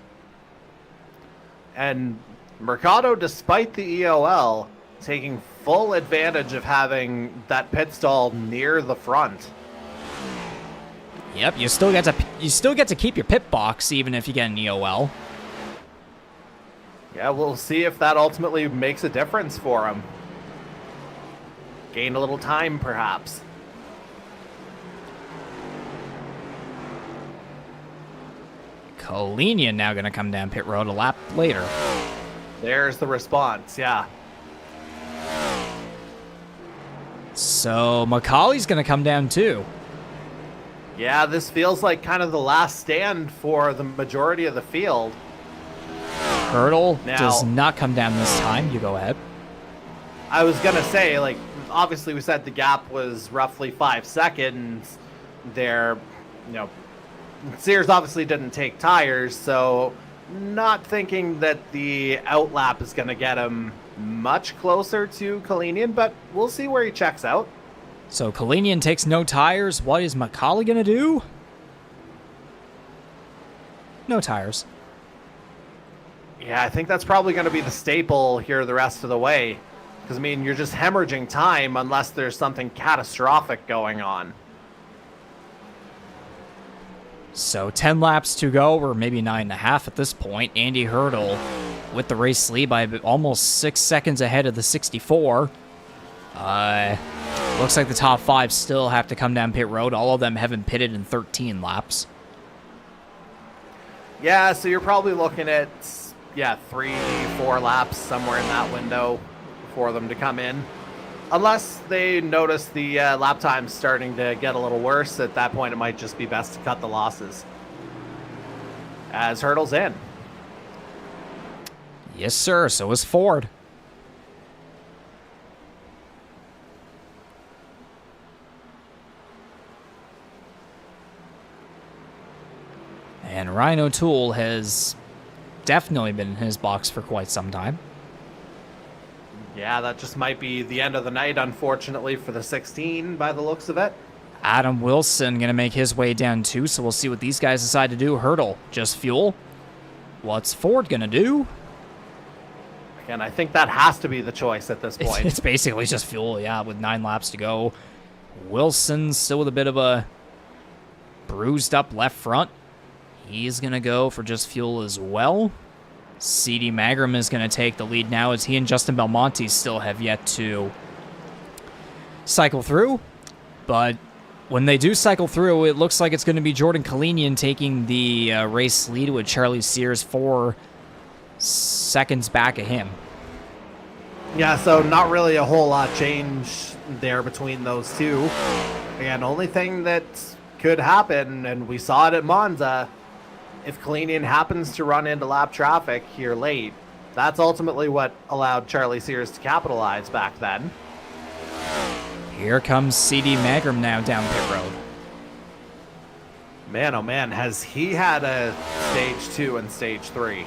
And Mercado, despite the EOL, taking full advantage of having that pit stall near the front. Yep, you still get to keep your pit box even if you get an EOL. Yeah, we'll see if that ultimately makes a difference for him. Gain a little time, perhaps. Kalinian now going to come down pit road a lap later. There's the response, yeah. So McCauley's going to come down too. Yeah, this feels like kind of the last stand for the majority of the field. Hurdle Now, does not come down this time. You go ahead. I was going to say, like, obviously we said the gap was roughly 5 seconds there. Sears obviously didn't take tires, so not thinking that the outlap is going to get him much closer to Kalinian, but we'll see where he checks out. So Kalinian takes no tires. What is McCauley going to do? No tires. Yeah, I think that's probably going to be the staple here the rest of the way. Because, you're just hemorrhaging time unless there's something catastrophic going on. So 10 laps to go, or maybe 9.5 at this point. Andy Hurdle with the race lead by almost 6 seconds ahead of the 64. Looks like the top 5 still have to come down pit road. All of them haven't pitted in 13 laps. Yeah, so you're probably looking at, 3-4 laps somewhere in that window for them to come in. Unless they notice the lap time's starting to get a little worse, at that point it might just be best to cut the losses. As Hurdle's in. Yes, sir. So is Ford. And Ryan O'Toole has definitely been in his box for quite some time. Yeah, that just might be the end of the night, unfortunately, for the 16 by the looks of it. Adam Wilson going to make his way down too, so we'll see what these guys decide to do. Hurdle, just fuel. What's Ford going to do? Again, I think that has to be the choice at this point. It's basically just fuel, yeah, with 9 laps to go. Wilson still with a bit of a bruised up left front. He's going to go for just fuel as well. C.D. Magram is going to take the lead now as he and Justin Belmonte still have yet to cycle through. But when they do cycle through, it looks like it's going to be Jordan Kalinian taking the race lead with Charlie Sears 4 seconds back of him. Yeah, so not really a whole lot change there between those two. Again, only thing that could happen, and we saw it at Monza, if Kalinian happens to run into lap traffic here late, that's ultimately what allowed Charlie Sears to capitalize back then. Here comes C.D. Magram now down pit road. Man, oh man, has he had a stage 2 and stage 3.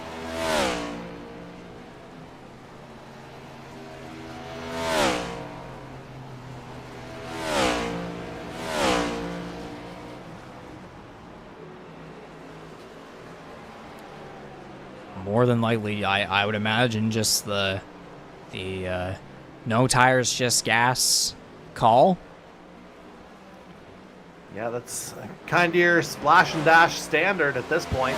More than likely, I would imagine just the no tires, just gas call. Yeah, that's kind of your splash and dash standard at this point.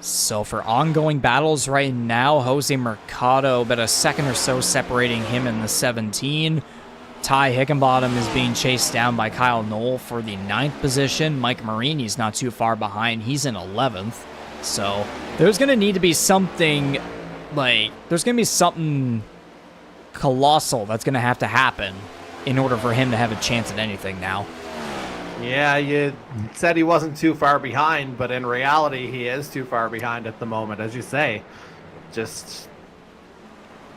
So for ongoing battles right now, Jose Mercado about a second or so separating him in the 17. Ty Higginbottom is being chased down by Kyle Knoll for the 9th position. Mike Marini's not too far behind. He's in 11th. So there's going to need to be something, there's going to be something colossal that's going to have to happen in order for him to have a chance at anything now. Yeah, you said he wasn't too far behind, but in reality, he is too far behind at the moment, as you say. Just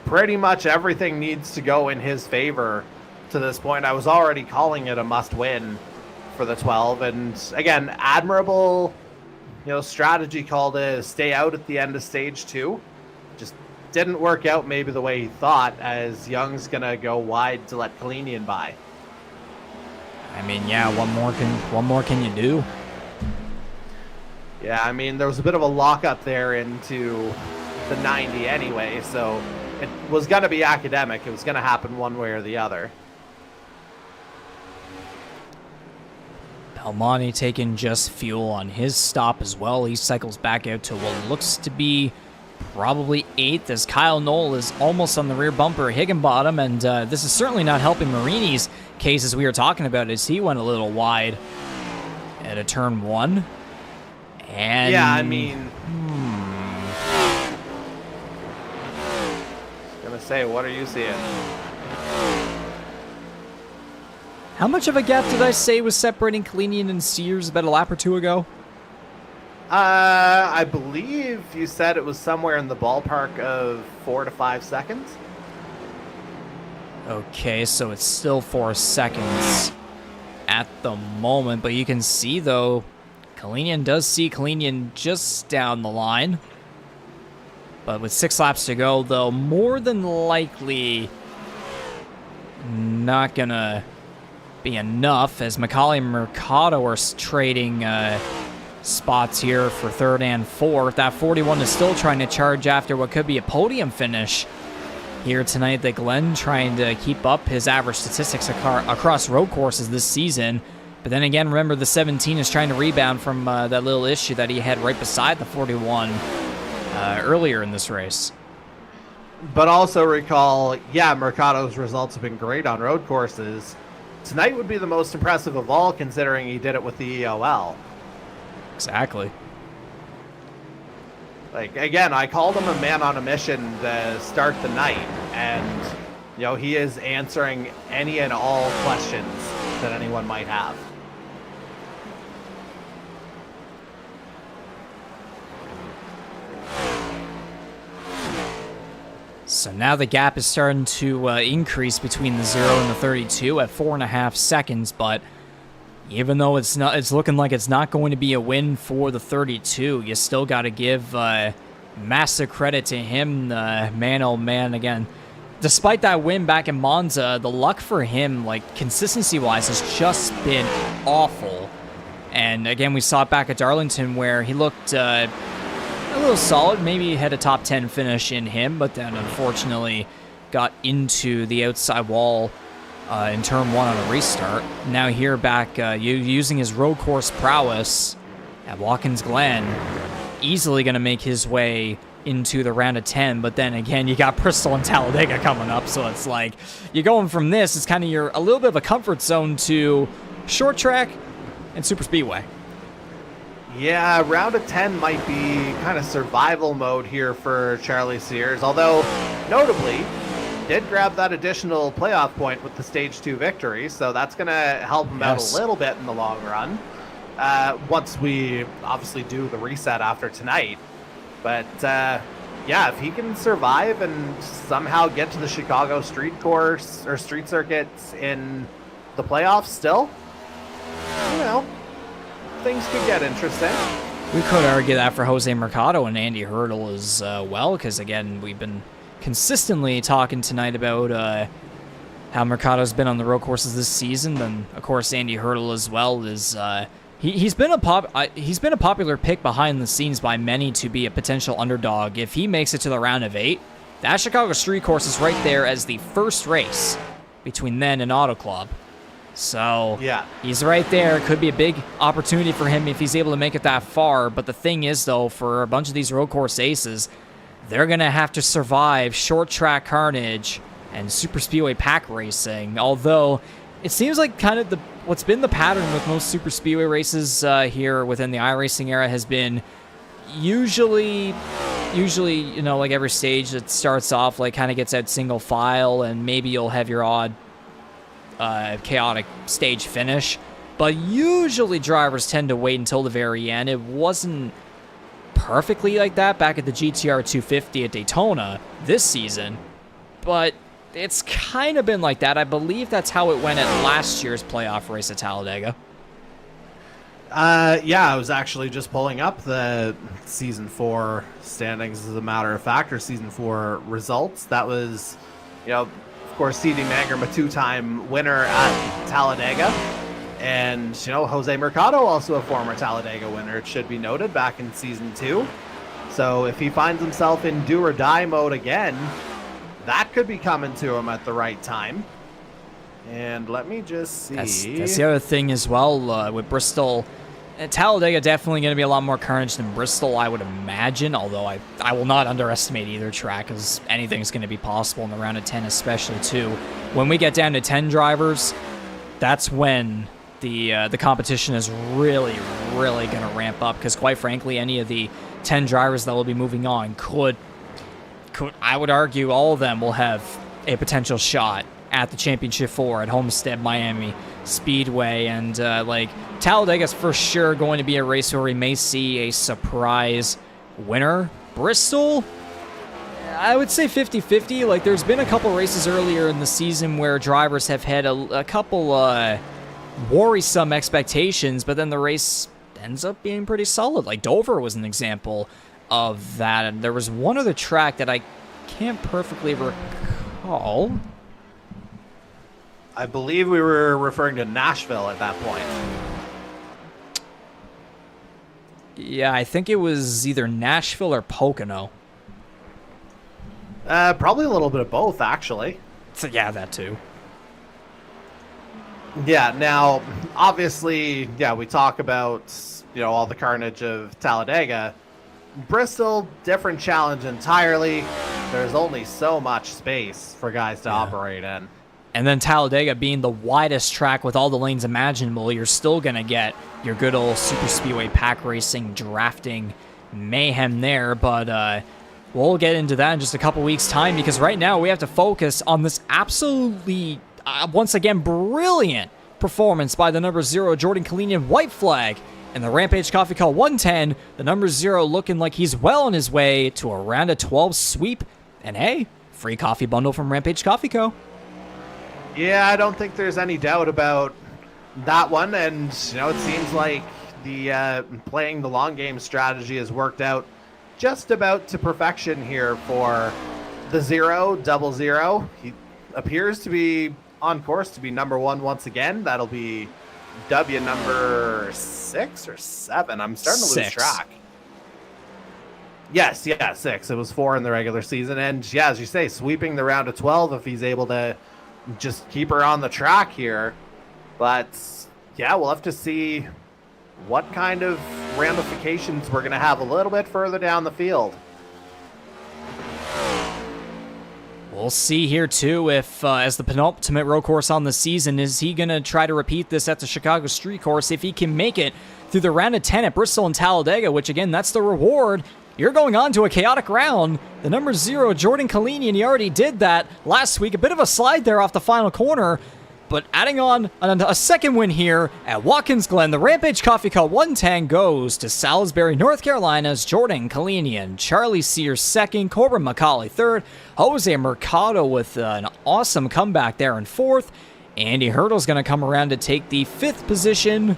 pretty much everything needs to go in his favor to this point. I was already calling it a must-win for the 12, and again, admirable, strategy call to stay out at the end of stage 2. Just didn't work out maybe the way he thought, as Young's gonna go wide to let Kalinian by. I mean, yeah, what more can you do? Yeah, I mean, there was a bit of a lockup there into the 90 anyway, so it was going to be academic. It was going to happen one way or the other. Belmonte taking just fuel on his stop as well. He cycles back out to what looks to be probably 8th as Kyle Knoll is almost on the rear bumper of Higginbottom, and this is certainly not helping Marini's case as we were talking about as he went a little wide at a turn 1. And yeah, I mean, gonna say, what are you seeing? How much of a gap did I say was separating Kalinian and Sears about a lap or 2 ago? I believe you said it was somewhere in the ballpark of 4 to 5 seconds. Okay, so it's still 4 seconds at the moment, but you can see, though, Kalinian does see Kalinian just down the line. But with 6 laps to go, though, more than likely not gonna be enough, as Macaulay and Mercado are trading spots here for 3rd and 4th. That 41 is still trying to charge after what could be a podium finish here tonight. The Glenn trying to keep up his average statistics across road courses this season. But then again, remember the 17 is trying to rebound from that little issue that he had right beside the 41 earlier in this race. But also recall, Mercado's results have been great on road courses. Tonight would be the most impressive of all, considering he did it with the EOL. Exactly. Like, again, I called him a man on a mission to start the night, and, he is answering any and all questions that anyone might have. So now the gap is starting to increase between the 0 and the 32 at 4.5 seconds, but even though it's looking like it's not going to be a win for the 32, you still got to give massive credit to him, man oh man. Again, despite that win back in Monza, the luck for him, like consistency-wise, has just been awful. And again, we saw it back at Darlington where he looked a little solid, maybe had a top 10 finish in him, but then unfortunately got into the outside wall in turn 1 on a restart. Now here back using his road course prowess at Watkins Glen, easily going to make his way into the round of 10, but then again you got Bristol and Talladega coming up, so it's like you're going from this, it's kind of a little bit of a comfort zone to short track and super speedway. Yeah, round of 10 might be kind of survival mode here for Charlie Sears, although notably did grab that additional playoff point with the stage 2 victory, so that's going to help him out a little bit in the long run once we obviously do the reset after tonight. But if he can survive and somehow get to the Chicago street course or street circuits in the playoffs still, things could get interesting. We could argue that for Jose Mercado and Andy Hurdle as well, because again, we've been consistently talking tonight about how Mercado's been on the road courses this season, and of course Andy Hurdle as well is he's been a popular pick behind the scenes by many to be a potential underdog. If he makes it to the round of 8, that Chicago street course is right there as the first race between then and Auto Club. So he's right there. Could be a big opportunity for him if he's able to make it that far. But the thing is, though, for a bunch of these road course aces, they're going to have to survive short track carnage and super speedway pack racing. Although it seems like kind of what's been the pattern with most super speedway races here within the iRacing era has been usually, like every stage that starts off like kind of gets out single file, and maybe you'll have your odd chaotic stage finish, but usually drivers tend to wait until the very end. It wasn't perfectly like that back at the GTR 250 at Daytona this season, but it's kind of been like that. I believe that's how it went at last year's playoff race at Talladega. I was actually just pulling up the Season 4 standings as a matter of fact, or Season 4 results. That was, of course, C.D. Mangrum, a 2-time winner at Talladega. And, Jose Mercado, also a former Talladega winner, it should be noted, back in Season 2. So if he finds himself in do or die mode again, that could be coming to him at the right time. And let me just see. That's the other thing as well with Bristol. Talladega definitely going to be a lot more carnage than Bristol, I would imagine, although I will not underestimate either track, because anything's going to be possible in the round of 10, especially too. When we get down to 10 drivers, that's when the competition is really, really going to ramp up, because quite frankly, any of the 10 drivers that will be moving on could I would argue all of them will have a potential shot at the Championship 4 at Homestead, Miami Speedway, and Talladega's for sure going to be a race where we may see a surprise winner. Bristol, I would say 50-50. Like, there's been a couple races earlier in the season where drivers have had a couple worrisome expectations, but then the race ends up being pretty solid. Like, Dover was an example of that, and there was one other track that I can't perfectly recall. I believe we were referring to Nashville at that point. Yeah, I think it was either Nashville or Pocono. Probably a little bit of both, actually. So, yeah, that too. Yeah, now, obviously, we talk about, all the carnage of Talladega. Bristol, different challenge entirely. there's only so much space for guys to operate in. And then Talladega being the widest track with all the lanes imaginable, you're still going to get your good old super speedway pack racing drafting mayhem there. But we'll get into that in just a couple weeks' time, because right now we have to focus on this absolutely, once again, brilliant performance by the number 0 Jordan Kalinian white flag and the Rampage Coffee Co 110. The number 0 looking like he's well on his way to a round of 12 sweep. And hey, free coffee bundle from Rampage Coffee Co. Yeah, I don't think there's any doubt about that one. And, you know, it seems like the playing the long game strategy has worked out just about to perfection here for the 000. He appears to be on course to be number 1 once again. That'll be W number 6 or 7. I'm starting to lose track. Yes, 6. It was 4 in the regular season. And yeah, as you say, sweeping the round of 12 if he's able to just keep her on the track here. But yeah, we'll have to see what kind of ramifications we're going to have a little bit further down the field. We'll see here, too, if, as the penultimate road course on the season, is he going to try to repeat this at the Chicago Street Course if he can make it through the round of 10 at Bristol and Talladega, which, again, that's the reward. You're going on to a chaotic round. The number 0, Jordan Kalinian, he already did that last week. A bit of a slide there off the final corner, but adding on a second win here at Watkins Glen, the Rampage Coffee Co 110 goes to Salisbury, North Carolina's Jordan Kalinian. Charlie Sears second, Corbin McCauley third, Jose Mercado with an awesome comeback there in fourth. Andy Hurdle's going to come around to take the 5th position.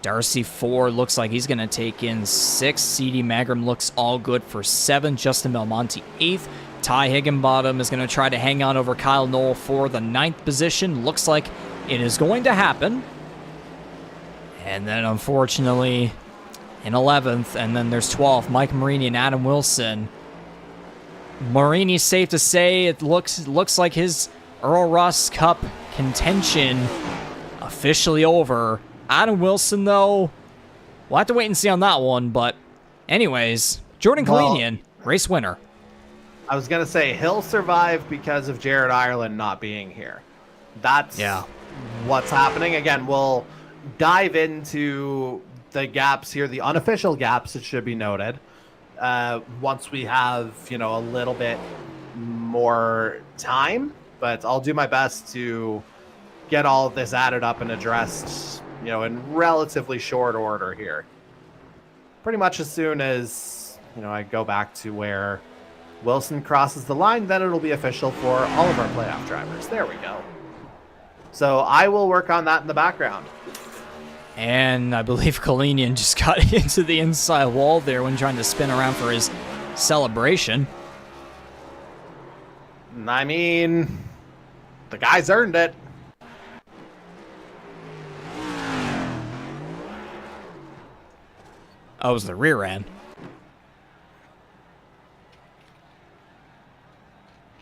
Darcy Ford looks like he's going to take in 6th. CD Magram looks all good for 7th. Justin Belmonte 8th. Ty Higginbottom is going to try to hang on over Kyle Knoll for the 9th position. Looks like it is going to happen. And then, unfortunately, in 11th, and then there's 12th, Mike Marini and Adam Wilson. Marini's safe to say it looks like his Earl Ross Cup contention officially over. Adam Wilson, though, we'll have to wait and see on that one. But anyways, Jordan Kalinian, race winner. I was going to say he'll survive because of Jared Ireland not being here. That's what's happening. Again, we'll dive into the gaps here, the unofficial gaps, it should be noted, once we have, you know, a little bit more time. But I'll do my best to get all of this added up and addressed, you know, in relatively short order here. Pretty much as soon as, you know, I go back to where Wilson crosses the line, then it'll be official for all of our playoff drivers. There we go. So I will work on that in the background. And I believe Kalinian just got into the inside wall there when trying to spin around for his celebration. I mean, the guy's earned it. Oh, it was the rear end.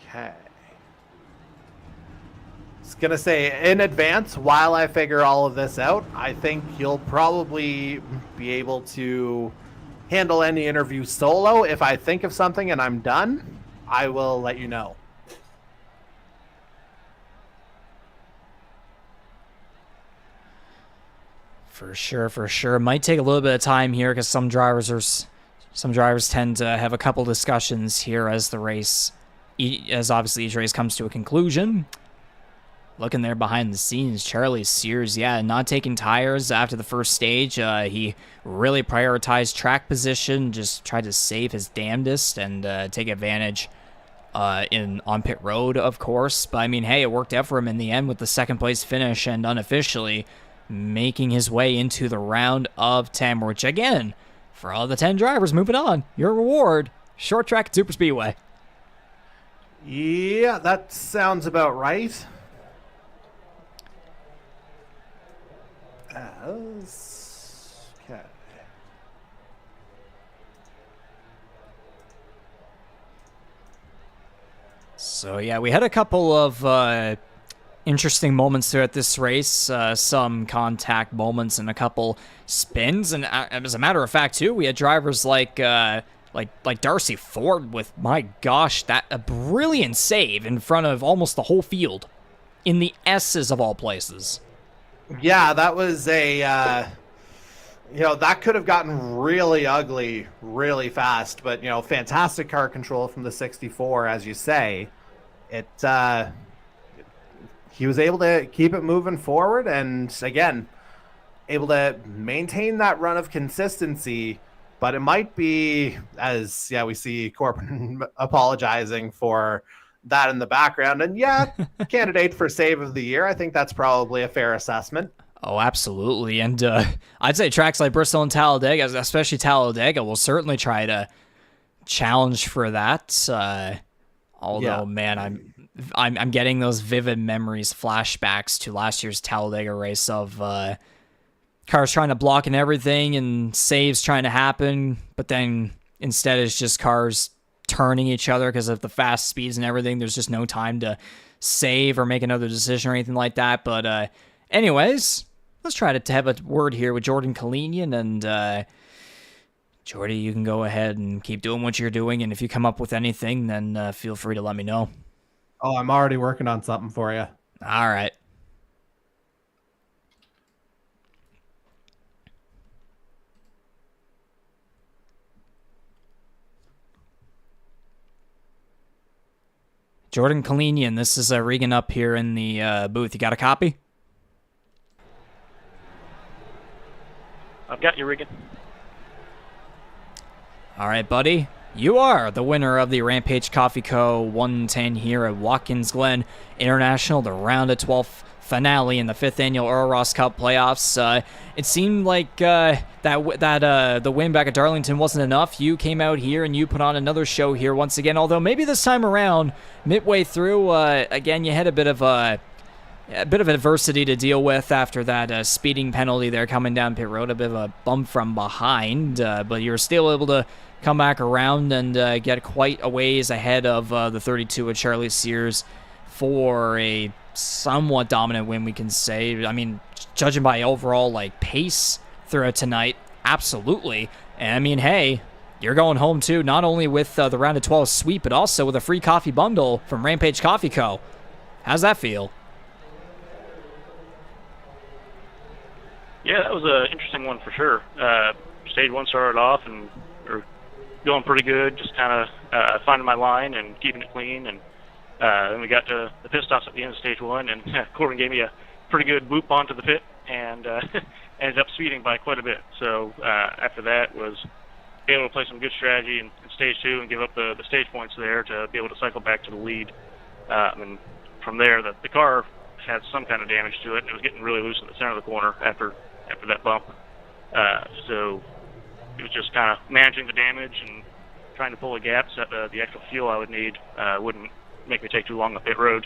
Okay. I was going to say, in advance, while I figure all of this out, I think you'll probably be able to handle any interview solo. If I think of something and I'm done, I will let you know. For sure. Might take a little bit of time here because some drivers tend to have a couple discussions here as the race, as obviously each race comes to a conclusion. Looking there behind the scenes, Charlie Sears, not taking tires after the first stage. He really prioritized track position, just tried to save his damnedest and take advantage on pit road, of course. But I mean, hey, it worked out for him in the end with the second place finish and unofficially making his way into the round of 10, which again, for all the 10 drivers moving on, your reward, short track super speedway. Yeah, that sounds about right. Okay. So yeah, we had a couple of interesting moments there at this race, some contact moments and a couple spins, and as a matter of fact too, we had drivers like like Darcy Ford with, my gosh, that a brilliant save in front of almost the whole field in the S's of all places. Yeah, that was a that could have gotten really ugly really fast, but fantastic car control from the 64, as you say. It he was able to keep it moving forward, and again, able to maintain that run of consistency. But it might be, as we see Corbin apologizing for that in the background, and candidate for save of the year. I think that's probably a fair assessment. Oh, absolutely. And I'd say tracks like Bristol and Talladega, especially Talladega, will certainly try to challenge for that. Man, I'm getting those vivid memories, flashbacks to last year's Talladega race of cars trying to block and everything, and saves trying to happen, but then instead it's just cars turning each other because of the fast speeds and everything. There's just no time to save or make another decision or anything like that. But anyways, let's try to have a word here with Jordan Kalinian, and Jordy, you can go ahead and keep doing what you're doing, and if you come up with anything, then feel free to let me know. Oh, I'm already working on something for you. All right. Jordan Kalinian, this is Regan up here in the booth. You got a copy? I've got you, Regan. All right, buddy. You are the winner of the Rampage Coffee Co. 110 here at Watkins Glen International, the round of 12 finale in the 5th annual Earl Ross Cup Playoffs. It seemed like the win back at Darlington wasn't enough. You came out here and you put on another show here once again, although maybe this time around, midway through, again, you had a bit of adversity to deal with after that speeding penalty there coming down pit road, a bit of a bump from behind, but you were still able to come back around and get quite a ways ahead of the 32 of Charlie Sears for a somewhat dominant win, we can say. I mean, judging by overall pace throughout tonight, absolutely. And I mean, hey, you're going home too, not only with the round of 12 sweep, but also with a free coffee bundle from Rampage Coffee Co. How's that feel? Yeah, that was an interesting one for sure. Stage one started off and we're going pretty good, just kind of finding my line and keeping it clean. And then we got to the pit stops at the end of stage one, and Corbin gave me a pretty good whoop onto the pit and ended up speeding by quite a bit. So after that was able to play some good strategy in stage two and give up the stage points there to be able to cycle back to the lead. And from there, the car had some kind of damage to it, and it was getting really loose in the center of the corner after that bump. So it was just kind of managing the damage and trying to pull the gaps that the extra fuel I would need wouldn't make me take too long on pit road.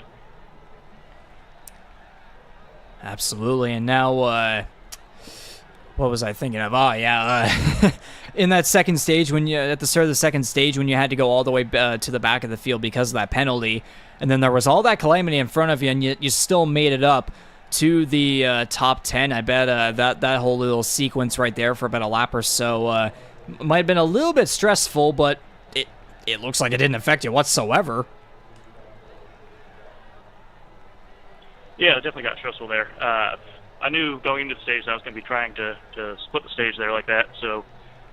Absolutely. And now, what was I thinking of? Oh, yeah. In that second stage, at the start of the second stage, when you had to go all the way to the back of the field because of that penalty, and then there was all that calamity in front of you, and you still made it up to the top 10. I bet that whole little sequence right there for about a lap or so might have been a little bit stressful, but it looks like it didn't affect you whatsoever. Yeah, it definitely got stressful there. I knew going into the stage that I was going to be trying to split the stage there like that, so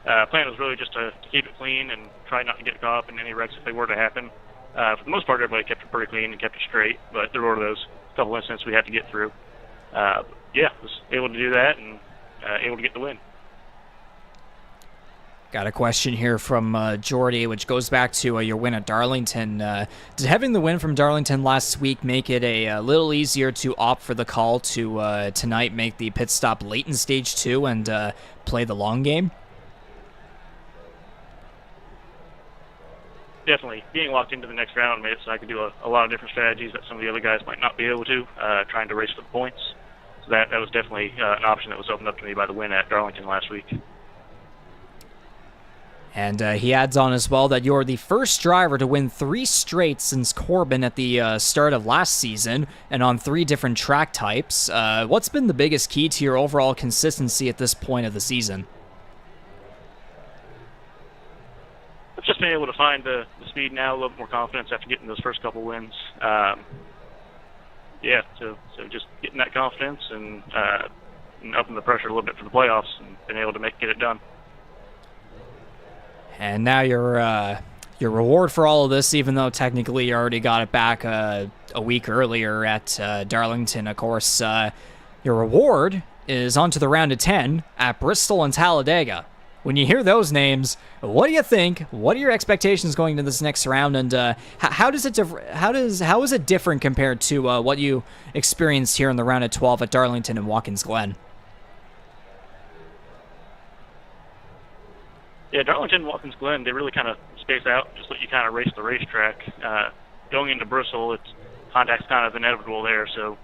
plan was really just to keep it clean and try not to get caught up in any wrecks if they were to happen. For the most part, everybody kept it pretty clean and kept it straight, but there were those couple incidents we had to get through. Was able to do that and able to get the win. Got a question here from Jordy, which goes back to your win at Darlington. Did having the win from Darlington last week make it a little easier to opt for the call to tonight make the pit stop late in stage 2 and play the long game? Definitely. Being locked into the next round made it so I could do a lot of different strategies that some of the other guys might not be able to, trying to race for the points. So that was definitely an option that was opened up to me by the win at Darlington last week. And he adds on as well that you're the first driver to win 3 straight since Corbin at the start of last season and on 3 different track types. What's been the biggest key to your overall consistency at this point of the season? definitely able to find the speed now, a little bit more confidence after getting those first couple wins. Yeah, so just getting that confidence and upping the pressure a little bit for the playoffs and being able to get it done. And now your reward for all of this, even though technically you already got it back a week earlier at Darlington, of course, your reward is onto the round of 10 at Bristol and Talladega. When you hear those names, what do you think? What are your expectations going into this next round? And how is it different compared to what you experienced here in the round of 12 at Darlington and Watkins Glen? Yeah, Darlington and Watkins Glen, they really kind of space out, just let you kind of race the racetrack. Going into Bristol, contact's kind of inevitable there, so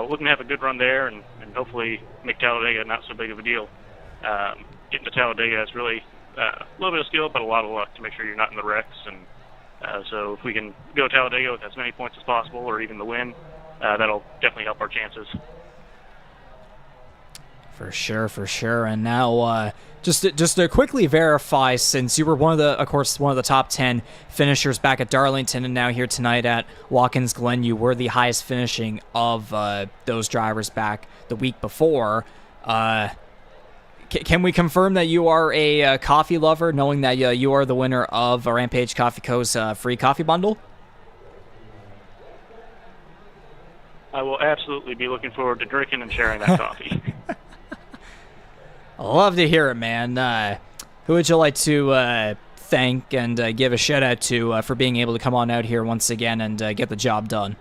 looking to have a good run there and hopefully make Talladega not so big of a deal. Getting to Talladega is really a little bit of skill, but a lot of luck to make sure you're not in the wrecks. And so if we can go to Talladega with as many points as possible, or even the win, that'll definitely help our chances. For sure. And now, just to quickly verify, since you were one of the top 10 finishers back at Darlington, and now here tonight at Watkins Glen, you were the highest finishing of those drivers back the week before. Can we confirm that you are a coffee lover, knowing that you are the winner of Rampage Coffee Co.'s free coffee bundle? I will absolutely be looking forward to drinking and sharing that coffee. I love to hear it, man. Who would you like to thank and give a shout out to for being able to come on out here once again and get the job done?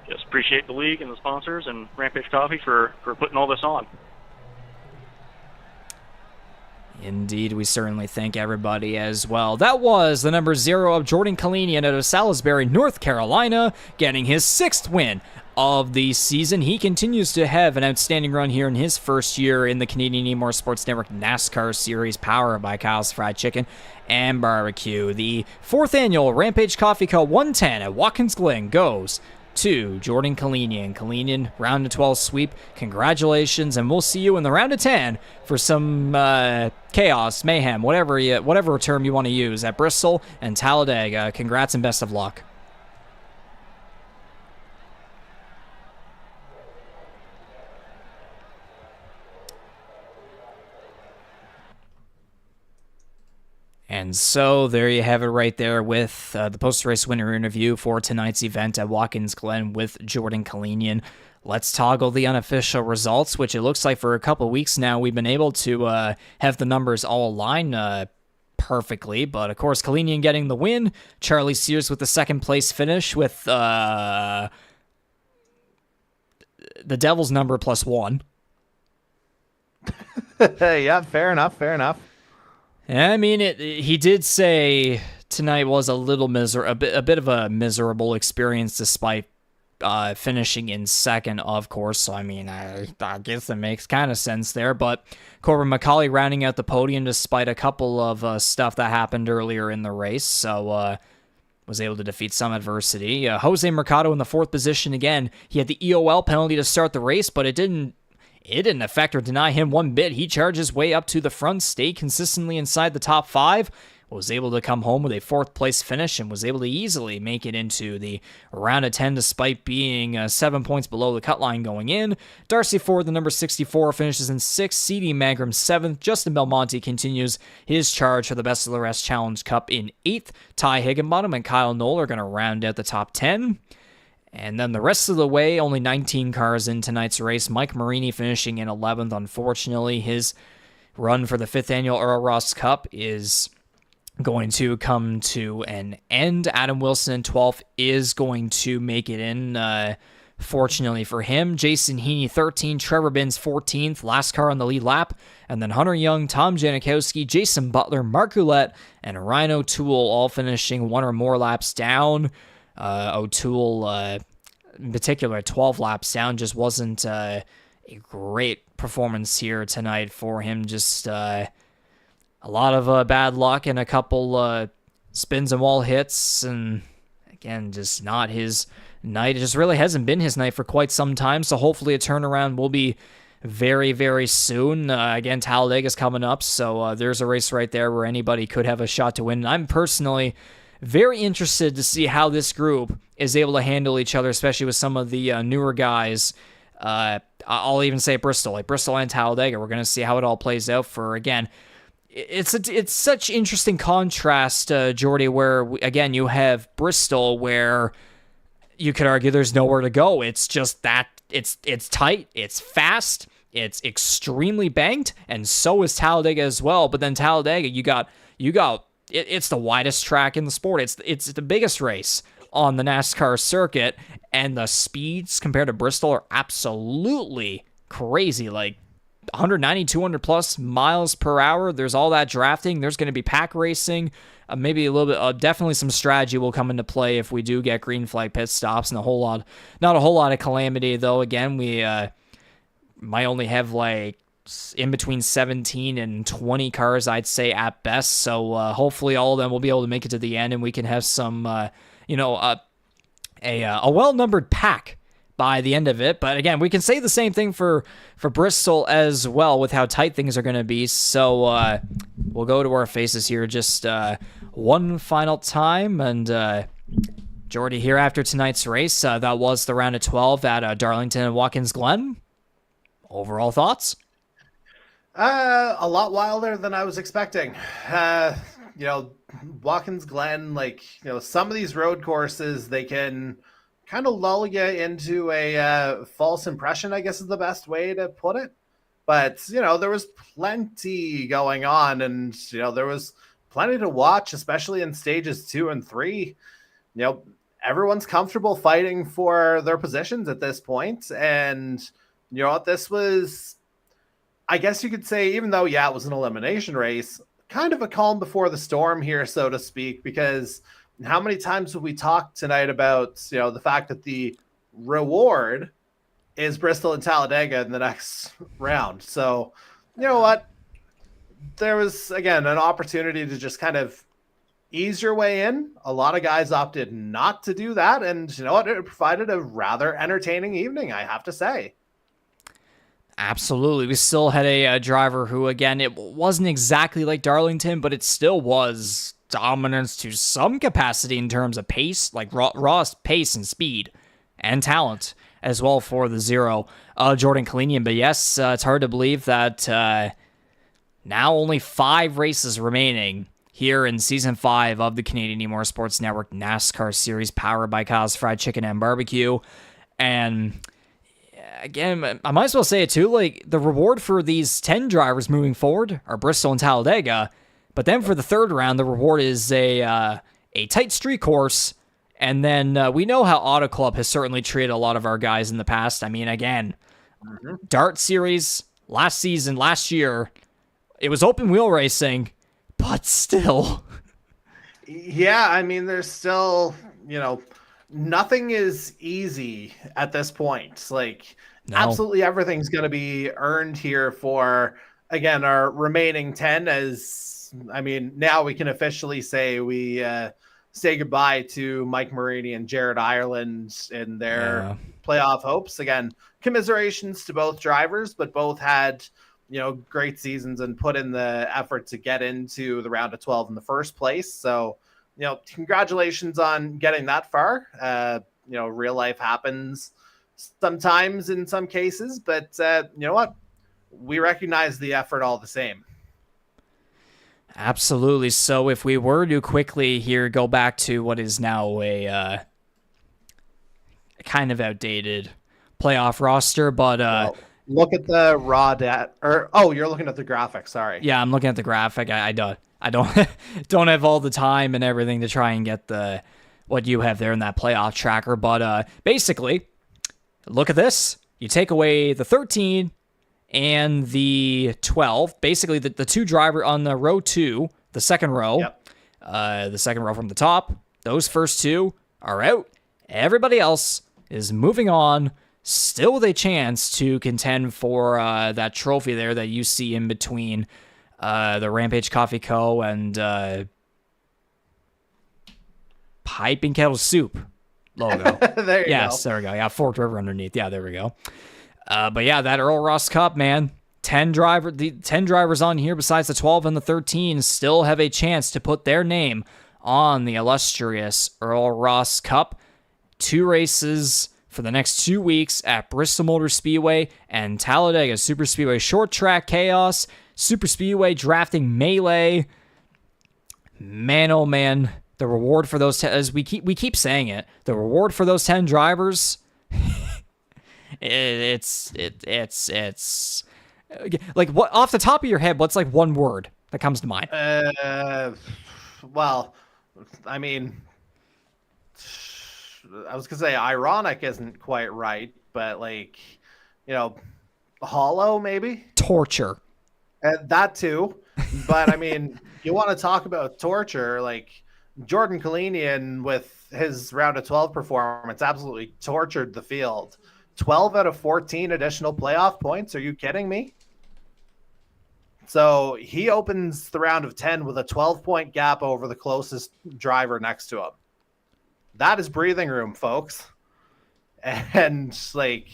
Just appreciate the league and the sponsors and Rampage Coffee for putting all this on. Indeed, we certainly thank everybody as well. That was the number 0 of Jordan Kalinian out of Salisbury, North Carolina, getting his 6th win of the season. He continues to have an outstanding run here in his first year in the Canadian eMotorsports Network NASCAR Series, powered by Kyle's Fried Chicken and Barbecue. The 4th annual Rampage Coffee Co. 110 at Watkins Glen goes to Jordan Kalinian. Kalinian, round of 12 sweep. Congratulations, and we'll see you in the round of 10 for some chaos, mayhem, whatever term you want to use at Bristol and Talladega. Congrats and best of luck. And so there you have it right there with the post-race winner interview for tonight's event at Watkins Glen with Jordan Kalinian. Let's toggle the unofficial results, which it looks like for a couple weeks now we've been able to have the numbers all align perfectly. But, of course, Kalinian getting the win. Charlie Sears with the second place finish with the Devil's number +1. Yeah, fair enough. I mean, he did say tonight was a bit of a miserable experience despite finishing in second, of course. So, I mean, I guess it makes kind of sense there. But Corbin McCauley rounding out the podium despite a couple of stuff that happened earlier in the race. So, was able to defeat some adversity. Jose Mercado in the 4th position again. He had the EOL penalty to start the race, but it didn't affect or deny him one bit. He charges way up to the front, stayed consistently inside the top 5, was able to come home with a 4th place finish, and was able to easily make it into the round of 10 despite being 7 points below the cut line going in. Darcy Ford, the number 64, finishes in 6th. CD Magram 7th. Justin Belmonte continues his charge for the Best of the Rest Challenge Cup in 8th. Ty Higginbottom and Kyle Knoll are going to round out the top 10. And then the rest of the way, only 19 cars in tonight's race. Mike Marini finishing in 11th. Unfortunately, his run for the 5th annual Earl Ross Cup is going to come to an end. Adam Wilson in 12th is going to make it in, fortunately for him. Jason Heaney 13th, Trevor Binns 14th, last car on the lead lap. And then Hunter Young, Tom Janikowski, Jason Butler, Mark Roulette, and Ryan O'Toole all finishing 1 or more laps down. O'Toole, in particular, 12 laps down, just wasn't a great performance here tonight for him. Just a lot of bad luck and a couple spins and wall hits, and again, just not his night. It just really hasn't been his night for quite some time, so hopefully a turnaround will be very, very soon. Again, Talladega's coming up, so there's a race right there where anybody could have a shot to win. And I'm personally very interested to see how this group is able to handle each other, especially with some of the newer guys. I'll even say Bristol, like Bristol and Talladega. We're going to see how it all plays out for, again, it's such interesting contrast, Jordy, where, again, you have Bristol where you could argue there's nowhere to go. It's just that it's tight, it's fast, it's extremely banked, and so is Talladega as well. But then Talladega, you got it's the widest track in the sport. It's the biggest race on the NASCAR circuit, and the speeds compared to Bristol are absolutely crazy. Like 190, 200 plus miles per hour. There's all that drafting. There's going to be pack racing. Maybe a little bit, definitely some strategy will come into play if we do get green flag pit stops, and not a whole lot of calamity though. Again, we might only have like in between 17 and 20 cars, I'd say at best. So hopefully all of them will be able to make it to the end, and we can have some, a well-numbered pack by the end of it. But again, we can say the same thing for Bristol as well with how tight things are going to be. So we'll go to our faces here just one final time. And Jordy, here after tonight's race, that was the round of 12 at Darlington and Watkins Glen. Overall thoughts? A lot wilder than I was expecting. Watkins Glen, some of these road courses, they can kind of lull you into a false impression, I guess is the best way to put it. But, there was plenty going on, and, there was plenty to watch, especially in stages 2 and 3. Everyone's comfortable fighting for their positions at this point. And, this was, I guess you could say, even though, it was an elimination race, kind of a calm before the storm here, so to speak, because how many times have we talked tonight about, the fact that the reward is Bristol and Talladega in the next round. So, you know what? There was, again, an opportunity to just kind of ease your way in. A lot of guys opted not to do that. And you know what? It provided a rather entertaining evening, I have to say. Absolutely. We still had a driver who, again, it wasn't exactly like Darlington, but it still was dominance to some capacity in terms of pace, like raw pace and speed and talent as well for the zero, Jordan Kalinian. But yes, it's hard to believe that now only 5 races remaining here in Season 5 of the Canadian eMotorsports Network NASCAR Series, powered by Kyle's Fried Chicken and Barbecue. And again, I might as well say it too, like the reward for these 10 drivers moving forward are Bristol and Talladega. But then for the third round, the reward is a tight street course. And then we know how Auto Club has certainly treated a lot of our guys in the past. I mean, again, Dart Series last year, it was open wheel racing, but still. Yeah, I mean, there's still, nothing is easy at this point. Absolutely everything's going to be earned here for, again, our remaining 10 now we can officially say we say goodbye to Mike Marini and Jared Ireland in their playoff hopes. Again, commiserations to both drivers, but both had, great seasons and put in the effort to get into the round of 12 in the first place. So, congratulations on getting that far. Real life happens sometimes in some cases, but you know what? We recognize the effort all the same. Absolutely. So if we were to quickly here go back to what is now a kind of outdated playoff roster, but look at the raw data. You're looking at the graphic. Sorry. Yeah, I'm looking at the graphic. I don't don't have all the time and everything to try and get what you have there in that playoff tracker. But basically, look at this. You take away the 13 and the 12, basically the 2 driver on the row 2, the second row, the second row from the top, those first 2 are out. Everybody else is moving on, still with a chance to contend for that trophy there that you see in between the Rampage Coffee Co. and Pipe and Kettle Soup logo. There you go. Yes, there we go. Yeah, Forked River underneath. Yeah, there we go. But yeah, that Earl Ross Cup, man. 10 drivers on here besides the 12 and the 13 still have a chance to put their name on the illustrious Earl Ross Cup. 2 races for the next 2 weeks at Bristol Motor Speedway and Talladega Superspeedway. Short track chaos, Superspeedway drafting melee. Man, oh man, the reward for those as we keep saying it, the reward for those 10 drivers. It's like, what off the top of your head, what's like one word that comes to mind? Well, I mean, I was gonna say ironic isn't quite right, but like, hollow maybe. Torture. That too, but I mean, you want to talk about torture? Like Jordan Kalinian with his round of 12 performance absolutely tortured the field. 12 out of 14 additional playoff points. Are you kidding me? So he opens the round of 10 with a 12-point gap over the closest driver next to him. That is breathing room, folks. And like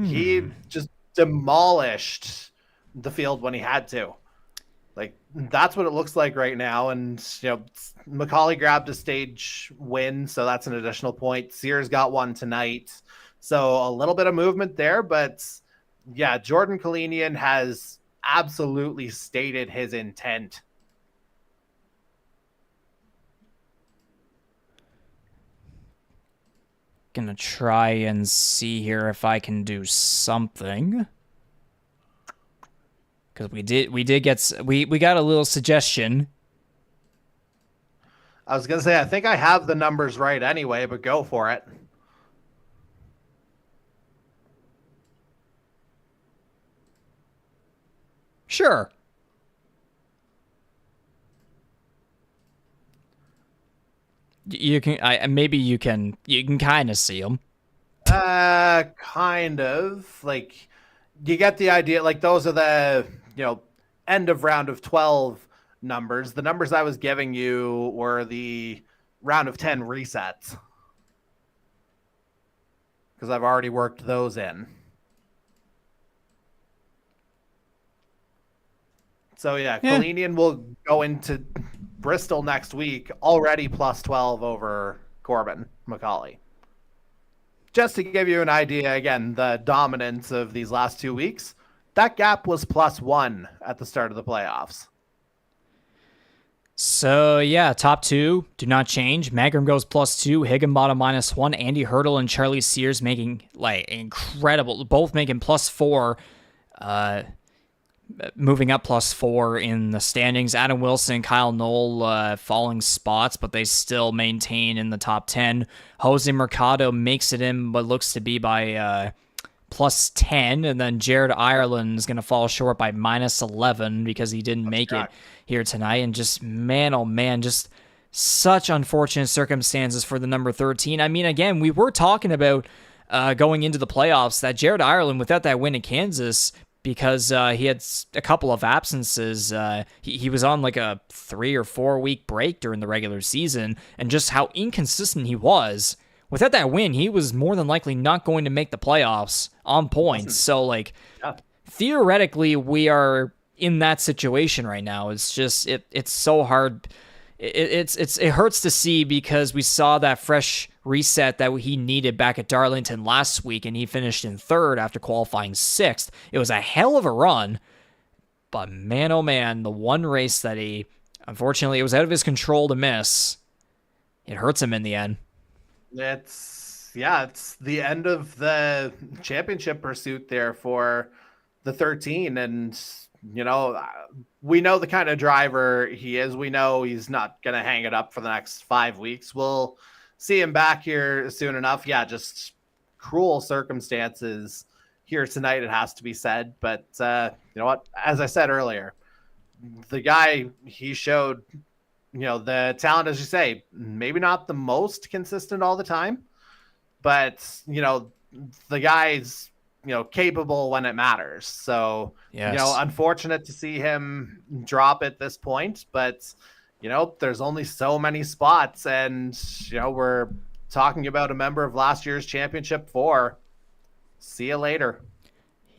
he just demolished the field when he had to. Like that's what it looks like right now. And McCauley grabbed a stage win, so that's an additional point. Sears got one tonight. So a little bit of movement there, but yeah, Jordan Kalinian has absolutely stated his intent. Gonna try and see here if I can do something. Because we got a little suggestion. I was gonna say I think I have the numbers right anyway, but go for it. Sure. You can. Maybe you can. You can kind of see them. Kind of. Like you get the idea. Like those are the end of round of 12 numbers. The numbers I was giving you were the round of 10 resets because I've already worked those in. So yeah, Kalinian will go into Bristol next week already plus 12 over Corbin McCauley. Just to give you an idea, again, the dominance of these last 2 weeks, that gap was plus 1 at the start of the playoffs. So yeah, top 2 do not change. Magram goes +2, Higginbottom -1, Andy Hurdle and Charlie Sears making like incredible, both making +4. Moving up +4 in the standings. Adam Wilson, Kyle Knoll falling spots, but they still maintain in the top 10. Jose Mercado makes it in, but looks to be by +10. And then Jared Ireland is going to fall short by -11 because he didn't make it here tonight. And just, man, oh man, just such unfortunate circumstances for the number 13. I mean, again, we were talking about going into the playoffs that Jared Ireland, without that win in Kansas, because he had a couple of absences. He was on like a 3 or 4 week break during the regular season, and just how inconsistent he was. Without that win, he was more than likely not going to make the playoffs on points. So, like, theoretically, we are in that situation right now. It's just it's so hard. It hurts to see because we saw that fresh reset that he needed back at Darlington last week, and he finished in 3rd after qualifying 6th. It was a hell of a run, but man, oh man, the one race that he, unfortunately, it was out of his control to miss. It hurts him in the end. It's the end of the championship pursuit there for the 13, and we know the kind of driver he is. We know he's not going to hang it up for the next 5 weeks. We'll see him back here soon enough. Yeah, just cruel circumstances here tonight, it has to be said. But you know what? As I said earlier, the guy, he showed, the talent, as you say, maybe not the most consistent all the time, but, the guy's, capable when it matters. So, yes. Unfortunate to see him drop at this point, but there's only so many spots, and we're talking about a member of last year's championship 4. See you later.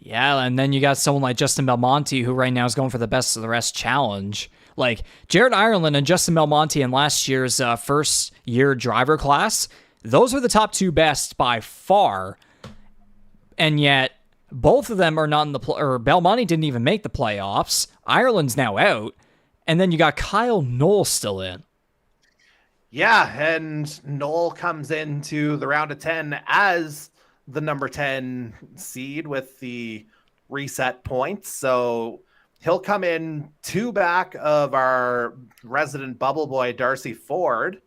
Yeah, and then you got someone like Justin Belmonte, who right now is going for the best of the rest challenge. Like, Jared Ireland and Justin Belmonte in last year's first year driver class, those were the top two best by far. And yet, both of them are not in the or Belmonte didn't even make the playoffs. Ireland's now out. And then you got Kyle Knoll still in. Yeah, and Knoll comes into the round of 10 as the number 10 seed with the reset points. So he'll come in 2 back of our resident bubble boy, Darcy Ford,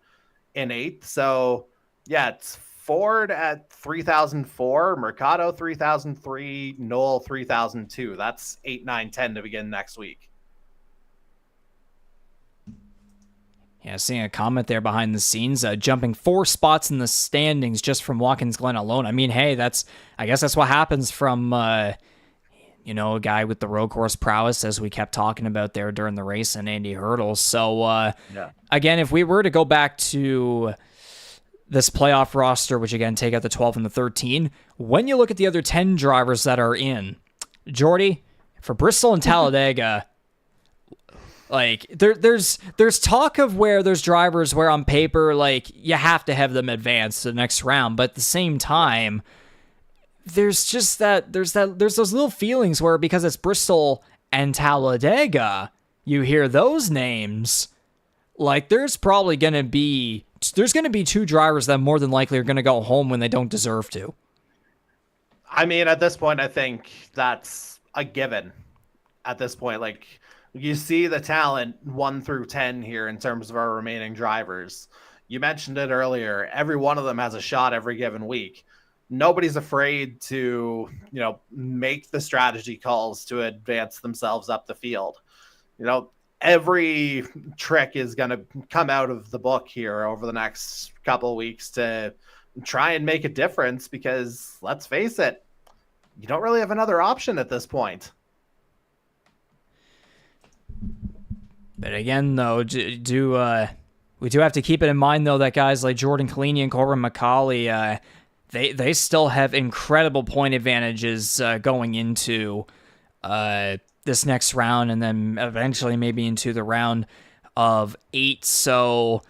in 8th. So, yeah, it's Ford at 3004, Mercado 3003, Knoll 3002. That's 8, 9, 10 to begin next week. Yeah, seeing a comment there behind the scenes, jumping 4 spots in the standings just from Watkins Glen alone. I mean, hey, I guess that's what happens from, a guy with the road course prowess, as we kept talking about there during the race, and Andy Hurdle. So, Again, if we were to go back to this playoff roster, which again, take out the 12 and the 13, when you look at the other 10 drivers that are in, Jordy, for Bristol and Talladega, like there's talk of where there's drivers where on paper, like, you have to have them advance to the next round, but at the same time, there's those little feelings where, because it's Bristol and Talladega, you hear those names, like there's going to be 2 drivers that more than likely are going to go home when they don't deserve to. I mean, at this point, I think that's a given. At this point, like, you see the talent 1 through 10 here in terms of our remaining drivers. You mentioned it earlier. Every one of them has a shot every given week. Nobody's afraid to, make the strategy calls to advance themselves up the field. Every trick is going to come out of the book here over the next couple of weeks to try and make a difference, because let's face it, you don't really have another option at this point. But again, though, we do have to keep it in mind, though, that guys like Jordan Kalini and Corbin McCauley, they still have incredible point advantages going into this next round, and then eventually maybe into the round of 8. So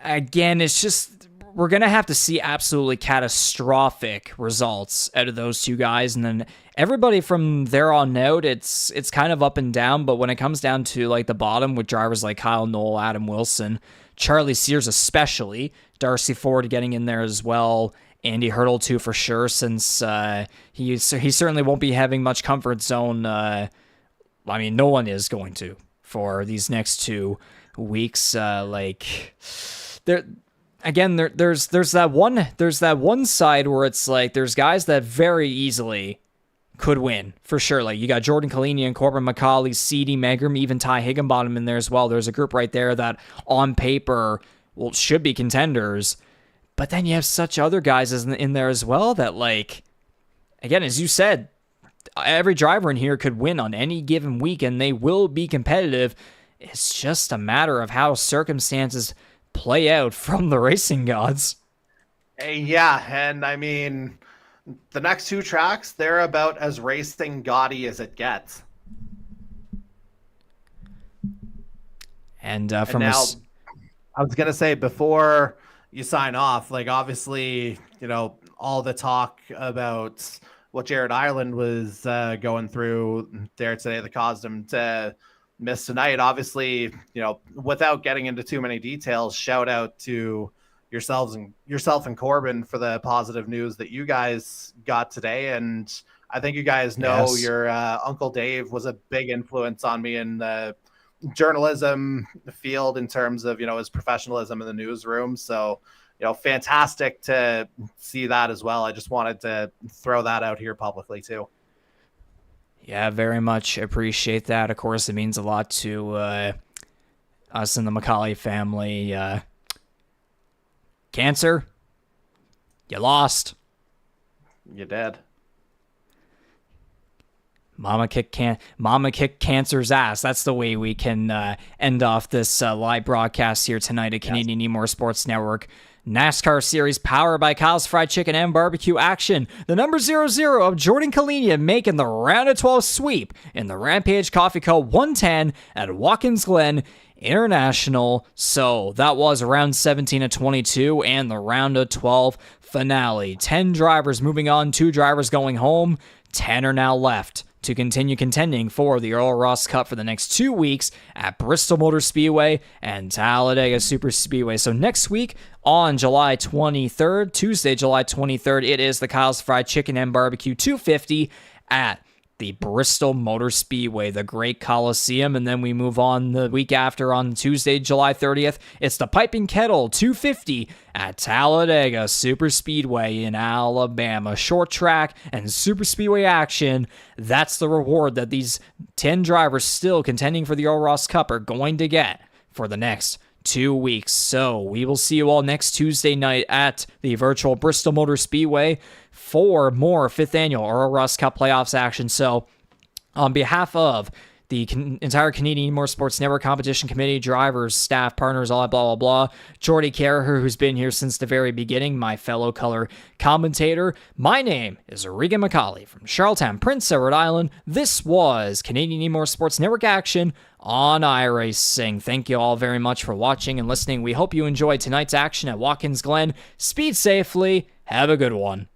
again, it's just, we're going to have to see absolutely catastrophic results out of those 2 guys. And then everybody from there on out, it's kind of up and down. But when it comes down to like the bottom with drivers like Kyle Knoll, Adam Wilson, Charlie Sears especially, Darcy Ford getting in there as well, Andy Hurdle too for sure, since he certainly won't be having much comfort zone. I mean, no one is going to for these next 2 weeks. There's that one side where it's like there's guys that very easily could win for sure. Like, you got Jordan Kalini and Corbin McCauley, C.D. Megram, even Ty Higginbottom in there as well. There's a group right there that on paper should be contenders. But then you have such other guys in there as well that, like, again, as you said, every driver in here could win on any given week, and they will be competitive. It's just a matter of how circumstances play out from the racing gods. Yeah, and I mean, the next 2 tracks, they're about as racing gaudy as it gets. And I was going to say, before you sign off, like, obviously, all the talk about what Jared Ireland was going through there today that caused him to miss tonight. Obviously, without getting into too many details, shout out to yourself and Corbin for the positive news that you guys got today. And I think you guys know your Uncle Dave was a big influence on me in the journalism field in terms of, his professionalism in the newsroom. So, fantastic to see that as well. I just wanted to throw that out here publicly too. Yeah, very much appreciate that. Of course, it means a lot to us in the McCauley family. Cancer, you lost. You did. Mama kicked cancer's ass. That's the way we can end off this live broadcast here tonight at Canadian eMotorsports Network NASCAR Series powered by Kyle's Fried Chicken and Barbecue action. The number 00 of Jordan Kalenia making the round of 12 sweep in the Rampage Coffee Co 110 at Watkins Glen International. So that was round 17 of 22 and the round of 12 finale. 10 drivers moving on, 2 drivers going home. 10 are now left to continue contending for the Earl Ross Cup for the next 2 weeks at Bristol Motor Speedway and Talladega Super Speedway. So next week on July 23rd, Tuesday, July 23rd, it is the Kyle's Fried Chicken and Barbecue 250 at the Bristol Motor Speedway, the Great Coliseum. And then we move on the week after on Tuesday, July 30th. It's the Piping Kettle 250 at Talladega Super Speedway in Alabama. Short track and Super Speedway action. That's the reward that these 10 drivers still contending for the Earl Ross Cup are going to get for the next 2 weeks. So we will see you all next Tuesday night at the virtual Bristol Motor Speedway for more 5th annual Earl Ross Cup Playoffs action. So on behalf of the entire Canadian eMotorsports Network Competition Committee, drivers, staff, partners, all that blah, blah, blah, Jordy Carraher, who's been here since the very beginning, my fellow color commentator, my name is Regan McCauley from Charlottetown, Prince Edward Island. This was Canadian eMotorsports Network action on iRacing. Thank you all very much for watching and listening. We hope you enjoyed tonight's action at Watkins Glen. Speed safely. Have a good one.